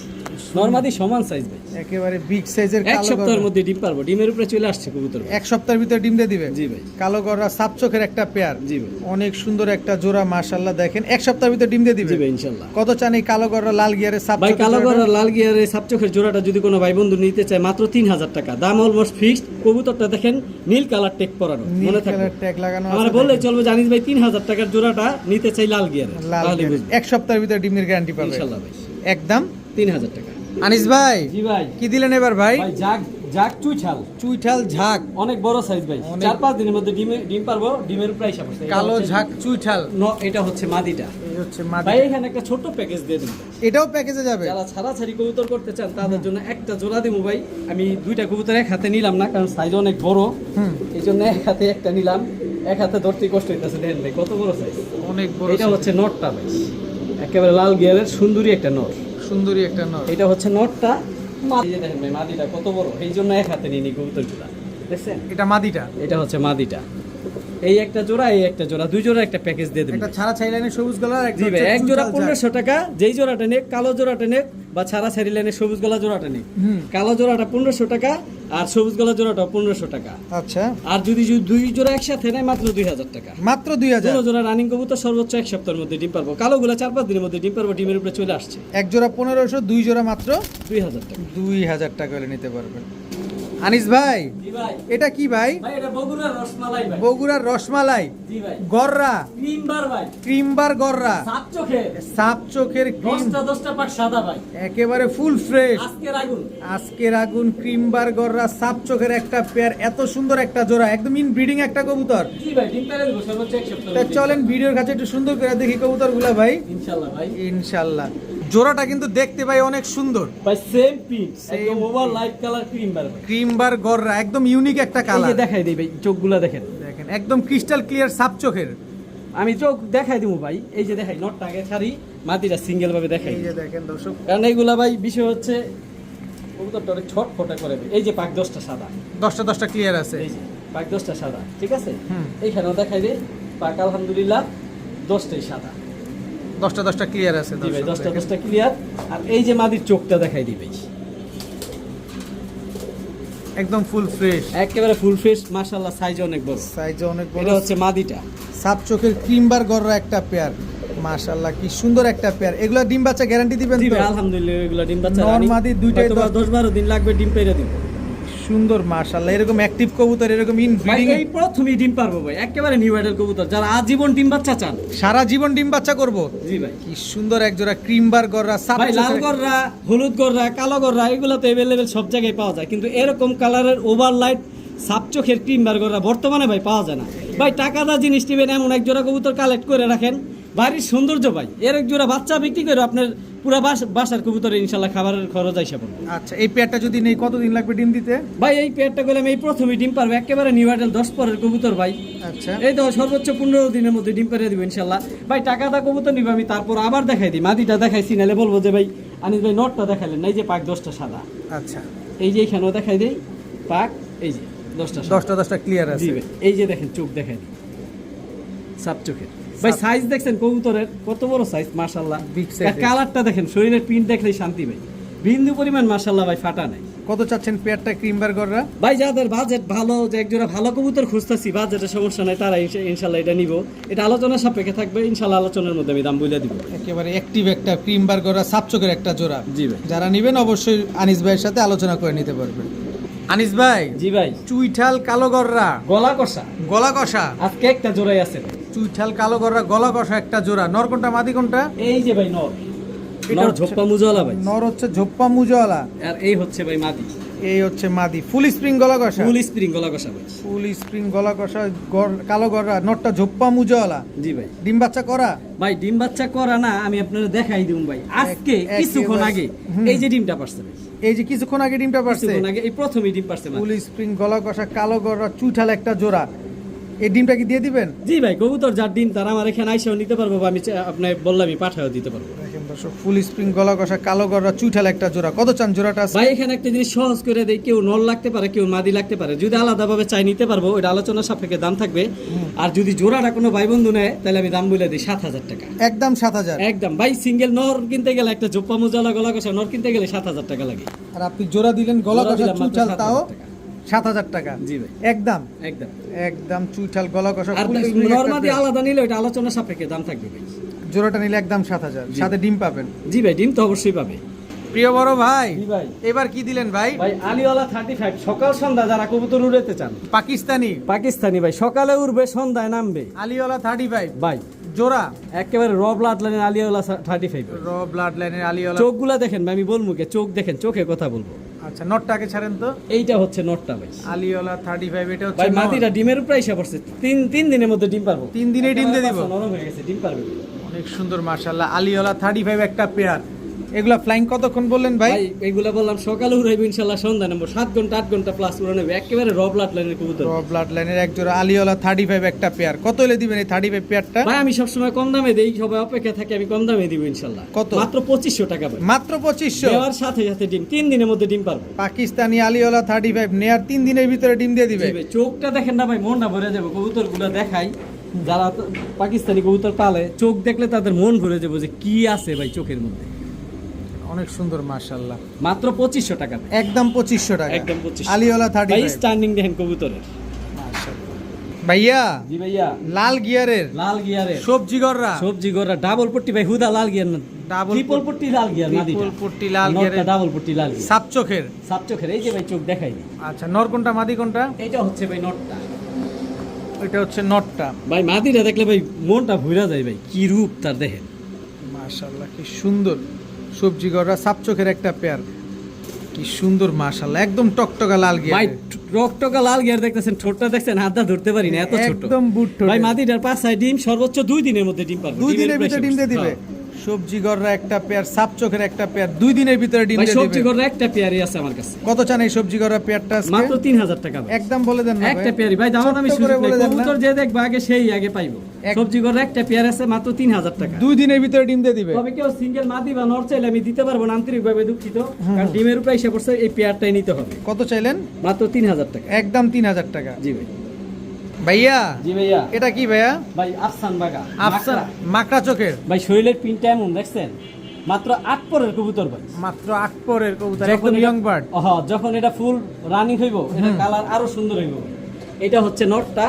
নরমাদি সমান সাইজ ভাই। একেবারে বিগ সাইজের এক কালো সপ্তাহের গররা। মধ্যে ডিম পারবো, ডিমের উপরে চলে আসছে কবুতর ভাই। এক সপ্তাহের ভিতরে ডিম দিয়ে দিবে। জি ভাই, কালো গররা সাপ চোখের একটা পেয়ার, জি ভাই, অনেক সুন্দর একটা জোড়া মাশাআল্লাহ। দেখেন এক সপ্তাহের ভিতরে ডিম দিয়ে দিবে। জি ভাই ইনশাআল্লাহ। কত চান এই কালো গররা লাল গিয়ারের সাপ ভাই চোখের কালো জোড়াটা? গড়ার লাল গিয়ারের সাপ চোখের জোড়াটা যদি কোনো ভাই বন্ধু নিতে চায়, মাত্র 3000 টাকা, দাম অলমোস্ট ফিক্সড। কবুতরটা দেখেন নীল কালার টেক পরানো, নীল মনে থাকবে। কালার ট্যাগ লাগানো আমরা আছে, বললে দেখেন। চলবে, জানিস ভাই 3000 টাকার জোড়াটা নিতে চাই লাল গিয়ারের, লাল তাহলে গিয়ারের। বুঝবে এক সপ্তাহের ভিতরে ডিমের গ্যারান্টি পাবে ইনশাআল্লাহ ভাই। একদম। 3000 টাকা। আনিস ভাই, জি ভাই, কি দিলেন এবার ভাই? ভাই জাগ জাগ চুইঠাল, চুইঠাল ঝাঁক, অনেক বড় সাইজ ভাই, অনেক- 4-5 দিনের মধ্যে ডিম পারবো, ডিমের প্রাইস আসছে। কালো ঝাঁক চুইঠাল, এটা হচ্ছে মাদিটা এই হচ্ছে ভাই। মাদি। এখানে একটা ছোট প্যাকেজ দিয়ে দিন, এটাও প্যাকেজে যাবে। যারা ছাড়াছাড়ি কবুতর করতে চান তাদের জন্য একটা জোড়া দেবো ভাই। আমি 2টা কবুতর এক হাতে নিলাম না, কারণ সাইজ অনেক বড়, হুম, এই জন্য এক হাতে একটা নিলাম। এক হাতে ধরতে কষ্ট হইতেছে, দেখেন ভাই কত বড় সাইজ। অনেক বড় এটা size। হচ্ছে নটটা ভাই, একেবারে লাল গিয়ারের সুন্দরী একটা নট। সুন্দরী একটা নর। এটা হচ্ছে নটটা। এই যে দেখেন ভাই মাদিটা কত বড়, এই জন্য এক হাতে নিয়ে নি কবুতরগুলা, দেখছেন? এটা মাদিটা। এটা হচ্ছে মাদিটা। এই একটা জোড়া, এই একটা জোড়া, 2 জোড়া একটা প্যাকেজ দিয়ে দেবেন একটা ছাড়া ছাই লাইনের সবুজ গলার, একটা জি ভাই। হচ্ছে এক জোড়া চুইঠাল ঝাঁক। 1500 টাকা, যেই জোড়াটা নেক, কালো জোড়াটা নেক বা ছাড়া ছাড়ি লাইনে সবুজ গলা জোড়াটা নেক। হুম, কালো জোড়াটা 1500 টাকা আর সবুজ গলা জোড়াটা 1500 টাকা। আচ্ছা, আর যদি 2 জোড়া একসাথে নেয় মাত্র 2000 টাকা। মাত্র 2000। জোড়া জোড়া রানিং কবুতর সর্বোচ্চ 1 সপ্তাহের মধ্যে ডিম পারবো, কালোগুলা 4-5 দিনের মধ্যে ডিম পারবো, ডিমের উপরে চলে আসছে। এক জোড়া 1500, দুই জোড়া মাত্র 2000 টাকা। 2000 টাকা হলে নিতে পারবেন। আনিস ভাই, জি ভাই, এটা কি ভাই? ভাই এটা বগুড়ার রসমালাই ভাই। বগুড়ার রসমালাই জি ভাই, গররা, ক্রিমবার ভাই, ক্রিমবার গররা, সাত চোখে সাপ চোখের ক্রিম, 10টা পাক সাদা ভাই, একেবারে ফুল ফ্রেশ। আজকের আগুন। আজকের আগুন ক্রিমবার গররা সাপ চোখের একটা পেয়ার, এত সুন্দর একটা জোড়া, একদম ইন ব্রিডিং একটা কবুতর। জি ভাই, ডিম পেরে দেবো সর্বোচ্চ 1 সপ্তাহের তা মধ্যে। চলেন ভিডিওর কাছে একটু সুন্দর করে দেখি কবুতরগুলা ভাই। ইনশাআল্লাহ ভাই। ইনশাল্লাহ। জোড়াটা কিন্তু দেখতে ভাই অনেক সুন্দর, ভাই সেম পিন, Same একদম ওভার লাইট কালার ক্রিমবার ভাই। ক্রিমবার গররা, একদম ইউনিক একটা এই কালার। যে দেখাই দেই ভাই, চোখগুলা দেখেন, দেখেন একদম ক্রিস্টাল ক্লিয়ার সাপ চোখের। আমি চোখ দেখাই দিব ভাই। এই যে দেখাই, নটটা আগে ছাড়ি, মাটিটা সিঙ্গেল ভাবে দেখাই। এই যে দেখেন দর্শক, কারণ এইগুলা ভাই বিষয় হচ্ছে কবুতরটা অনেক ছটফটা করে দেয়। এই যে পাক 10টা সাদা, 10টা ক্লিয়ার আছে। এই যে পাক 10টা সাদা, ঠিক আছে? হুম। এইখানেও দেখাই দে, পাক আলহামদুলিল্লাহ 10টাই সাদা। 10টা ক্লিয়ার আছে জি ভাই, দর্শক, দেখেন। 10টা ক্লিয়ার। আর এই যে মাদির চোখটা দেখাই দিবে, একদম ফুল ফ্রেশ, একেবারে ফুল ফ্রেশ, মাশাআল্লাহ, সাইজ অনেক বড়। সাইজে অনেক বড়। এটা হচ্ছে মাদিটা। সাপ চোখের ক্রিমবার গররা একটা পেয়ার, মাশাআল্লাহ কি সুন্দর একটা পেয়ার। এগুলা ডিম বাচ্চা গ্যারান্টি দিবেন জি তো? ভাই, আলহামদুলিল্লাহ, এগুলো ডিম বাচ্চা নর রানিং। মাদি দুইটাই হয়তো বা 10-12 দিন লাগবে ডিম পেরে দিব। সুন্দর মাশাআল্লাহ, এরকম অ্যাক্টিভ কবুতর, এরকম ইন ভাই ব্রিডিং এই প্রথমই ডিম পারবো ভাই, একেবারে নিউ আইডাল কবুতর, যারা আজীবন ডিম বাচ্চা চান। সারা জীবন ডিম বাচ্চা করব। জি ভাই। কি সুন্দর এক জোড়া ক্রিমবার গররা সাপ ভাই লাল চোখের। গররা, হলুদ গররা, কালো গররা, এগুলো তো অ্যাভেলেবেল সব জায়গায় পাওয়া যায়, কিন্তু এরকম কালারের ওভারলাইট সাপ চোখের ক্রিমবার গররা বর্তমানে ভাই পাওয়া যায় না। ভাই টাকা দা জিনিস নেবেন, এমন এক জোড়া কবুতর কালেক্ট করে রাখেন, বাড়ির সৌন্দর্য ভাই। এর এক জোড়া বাচ্চা বিক্রি করে আপনার পুরো বাসার কবুতরে ইনশাল্লাহ খাবারের খরচ আইসা পড়বে। আচ্ছা, এই পেয়ারটা যদি নেই কতদিন লাগবে ডিম দিতে? ভাই এই পেয়ারটা করলে আমি এই প্রথমে ডিম পারবো, একেবারে নিউ আইডাল 10 পরের কবুতর ভাই। আচ্ছা, এই তো সর্বোচ্চ 15 দিনের মধ্যে ডিম পেরে দিব ইনশাল্লাহ। ভাই টাকা দা কবুতর নিব আমি, তারপর আবার দেখাই দিই, মাদিটা দেখাইছি, নাহলে বলবো যে ভাই আনিস ভাই নটটা দেখাইলেন না। এই যে পাক 10টা সাদা, আচ্ছা, এই যে এইখানেও দেখাই দেই পাক, এই যে 10টা সাদা। 10টা ক্লিয়ার জি আছে। ভাই, এই যে দেখেন চোখ দেখাই দিই, সাপ চোখের ভাই। সাইজ দেখছেন কবুতরের কত বড় সাইজ, মাশাআল্লাহ। Big size। কালারটা দেখেন, শরীরের প্রিন্ট দেখলেই শান্তি ভাই, বিন্দু পরিমাণ মাশাআল্লাহ ভাই ফাটা নাই। কত চাচ্ছেন পেয়ারটা ক্রিমবার গররা? ভাই যাদের বাজেট ভালো, যে একজোড়া ভালো কবুতর খুঁজতেছি, বাজেটের সমস্যা নাই, তারা ইনশাল্লাহ এটা নিব। এটা আলোচনা সাপেক্ষে থাকবে ইনশাল্লাহ, আলোচনার মধ্যে আমি দাম বলে দিব। একেবারে অ্যাক্টিভ একটা ক্রিমবার গররা সাপ চোখের একটা জোড়া। জি ভাই। যারা নেবেন অবশ্যই আনিস ভাইয়ের সাথে আলোচনা করে নিতে পারবেন। আনিস ভাই, জি ভাই, চুইঠাল কালো গররা গলা কষা গলা কষা, আজকে একটা জোড়াই আছে। চুইঠাল কালো গররা গলা কষা একটা জোড়া। নর কোনটা মাদি কোনটা? এই যে ভাই নর, এটা নর হচ্ছে- ঝোপ্পা মুজওয়ালা ভাই, নর হচ্ছে ঝোপ্পা মুজওয়ালা, আর এই হচ্ছে ভাই মাদি, এই হচ্ছে মাদি। ফুল স্প্রিং গলা কষা, ফুল স্প্রিং গলা কষা ভাই। ফুল স্প্রিং গলা কষা কালো গররা। নরটা ঝোপ্পা মুজওয়ালা, জি ভাই। ডিম বাচ্চা করা। ভাই ডিম বাচ্চা করা না, আমি আপনাদের দেখাই দিই ভাই। আজকে কিছুক্ষণ আগে এই যে ডিমটা পারছে ভাই, এই যে কিছুক্ষণ আগে ডিমটা পারছে, কিছুক্ষণ আগে এই প্রথমেই ডিম পারছে ফুল মাদি। স্প্রিং গলা কষা কালো গররা চুইঠাল একটা জোড়া। এই ডিমটা কি দিয়ে দিবেন? জি ভাই, কবুতর যার ডিম তার আমার এখানে আইসাও নিতে পারবো, বা আমি আপনি বললামই পাঠাও দিতে পারবো। দেখেন দর্শক, ফুল স্প্রিং গলা কষা কালো গররা চুইঠাল একটা জোড়া। কত চান জোড়াটা আছে? ভাই এখানে একটা জিনিস সহজ করে দেই, কেউ নর লাগতে পারে, কেউ মাদি লাগতে পারে। যদি আলাদাভাবে চাই নিতে পারবো, ওইটা আলোচনা সাপেক্ষে দাম থাকবে। আর যদি জোড়াটা কোনো ভাই বন্ধু নেয়, তাহলে আমি দাম বলে দিই 7,000 টাকা একদম 7,000। একদম। ভাই সিঙ্গেল নর কিনতে গেলে, একটা জোপ্পা মুজালা গলা কষা নর কিনতে গেলে 7,000 টাকা লাগে। আর আপনি জোড়া দিলেন গলা জোড়া কষা দিলাম মাত্র চুইঠাল, 7,000 তাও টাকা। 7,000 টাকা। জি ভাই, একদম একদম। একদম চুইঠাল গলা কষা আর ফুল স্প্রিং একটা নরমাদি পেয়ার। আলাদা নিলে ওইটা আলোচনা সাপেক্ষে দাম থাকবে ভাই। জোড়াটা নিলে একদম 7,000, জি। সাথে ডিম পাবেন। জি ভাই, ডিম তো অবশ্যই পাবে। প্রিয় বড় ভাই, জি ভাই। এবার কি দিলেন ভাই? ভাই আলিওয়ালা 35 সকাল সন্ধ্যা যারা কবুতর উড়াতে চান, পাকিস্তানি পাকিস্তানি ভাই, সকালে উড়বে সন্ধ্যায় নামবে আলিওয়ালা 35 ভাই। জোড়া, একেবারে র ব্লাড লাইনের আলিওয়ালা 35। র ব্লাড লাইনের আলিওয়ালা। চোখগুলা দেখেন ভাই, আমি বলবো কে, চোখ দেখেন, চোখে কথা বলবো। আচ্ছা, নটটাকে ছাড়েন তো। এইটা হচ্ছে নটটা ভাই। আলিওয়ালা 35, এটা হচ্ছে ভাই নর। মাদিটা ডিমের উপরে এসে পড়ছে, তিন দিনের মধ্যে ডিম পারবো। 3 দিনে ডিম দিয়ে দিব। নরম হয়ে গেছে, ডিম পারবে। অনেক সুন্দর মাশাআল্লাহ। আলিওয়ালা 35 একটা পেয়ার। এগুলা ফ্লাইং কতক্ষণ বললেন ভাই? ভাই এইগুলা বললাম সকালে উড়াইবো ইনশাআল্লাহ, সন্ধ্যা নেবো 7 ঘন্টা 8 ঘন্টা প্লাস উড়ানো হবে। একেবারে র ব্লাড লাইনের কবুতর র ব্লাড লাইনের এক জোড়া আলিওয়ালা 35 একটা পেয়ার। কত হলে দিবেন এই 35 পেয়ারটা? ভাই। আমি সবসময় কম দামে দেই, সবাই অপেক্ষা থাকে, আমি কম দামে দিব ইনশাআল্লাহ। কত? মাত্র 2500 টাকা ভাই। মাত্র 2500। দেওয়ার সাথে সাথে ডিম 3 দিনের মধ্যে ডিম পারবো। পাকিস্তানি আলিওয়ালা 35 নেয়ার 3 দিনের ভিতরে ডিম দিয়ে দিবে। জি ভাই, চোখটা দেখেন না ভাই, মনটা ভরে যাবে। কবুতর গুলো দেখাই, যারা তো পাকিস্তানি কবুতর পালে, চোখ দেখলে তাদের মন ভরে যাবে যে কি আছে ভাই চোখের মধ্যে। অনেক সুন্দর মাশাআল্লাহ। মাত্র 2500 টাকা ভাই। একদম 2500 টাকা। একদম 2500। আলিওয়ালা ভাই 35 স্ট্যান্ডিং দেখেন কবুতরের। ভাইয়া জি ভাইয়া, লাল গিয়ারের লাল গিয়ারের সবজি গররা, সবজি গড়া ডাবল পট্টি ভাই, হুদা লাল গিয়ার না, ডাবল ট্রিপল পট্টি লাল গিয়ার মাদিটা, ট্রিপল পট্টি লাল গিয়ারের, ডাবল পট্টি লাল গিয়ার, সাপ চোখের। সাপ চোখের। এই যে ভাই চোখ দেখাই দিই। আচ্ছা, নর কোনটা মাদি কোনটা? এটা হচ্ছে ভাই নটটা। এটা হচ্ছে নটটা। ভাই মাদিটা দেখলে ভাই মনটা ভুলা যায় ভাই, কি রূপ তার দেখেন। মাশাআল্লাহ, কি সুন্দর সবজি গররা সাপ চোখের একটা পেয়ার। কি সুন্দর মাশাআল্লাহ, একদম টকটকা লাল ভাই গিয়ার। টকটকা লাল গিয়ার দেখতেছেন, ঠোঁটটা দেখছেন, হাতটা ধরতে পারি না, এত ছোট। একদম বুট ঠোঁটের। ভাই মাদিটার পাঁচায় ডিম সর্বোচ্চ 2 দিনের মধ্যে ডিম পারবে। 2 দিনের ভিতরে ডিম দিয়ে দিবে। সবজি গররা একটা পেয়ার, সাপ চোখের একটা পেয়ার, 2 দিনের ভিতরে ডিম ভাই দিয়ে সবজি দিবে। গড়া একটা পেয়ারই আছে আমার কাছে, কত চান এই সবজি গররা পেয়ারটা আজকে? মাত্র 3000 টাকা ভাই। একদম বলে দেন না একটা ভাই। পেয়ারি ভাই, দাম আমি ছোট্ট সুযোগ করে নেই, বলে দেন না। কবুতর যে দেখবে আগে সেই আগে পাইবো। এক- সবজি গড়া একটা পেয়ার আছে, মাত্র 3000 টাকা। 2 দিনের ভিতরে ডিম দিয়ে দিবে। তবে কেউ সিঙ্গেল মাদি বা নর চাইলে আমি দিতে পারবো না, আন্তরিকভাবে দুঃখিত, কারণ ডিমের উপরে এসে পড়ছে, এই পেয়ারটাই নিতে হবে। কত চাইলেন? মাত্র 3000 টাকা। একদম 3000 টাকা। জি ভাই। ভাইয়া জি ভাইয়া। এটা কি ভাইয়া? ভাই আফসান বাগা, আফসান মাকড়া। মাকড়া চোখের। ভাই শরীরের পিনটা এমন দেখছেন, মাত্র 8 পরের কবুতর ভাই। মাত্র 8 পরের কবুতর, যখন একদম এটা- ইয়ং বার্ড। যখন এটা ফুল রানিং হইব, এটা কালার আরো সুন্দর হইব। এটা হচ্ছে নটটা,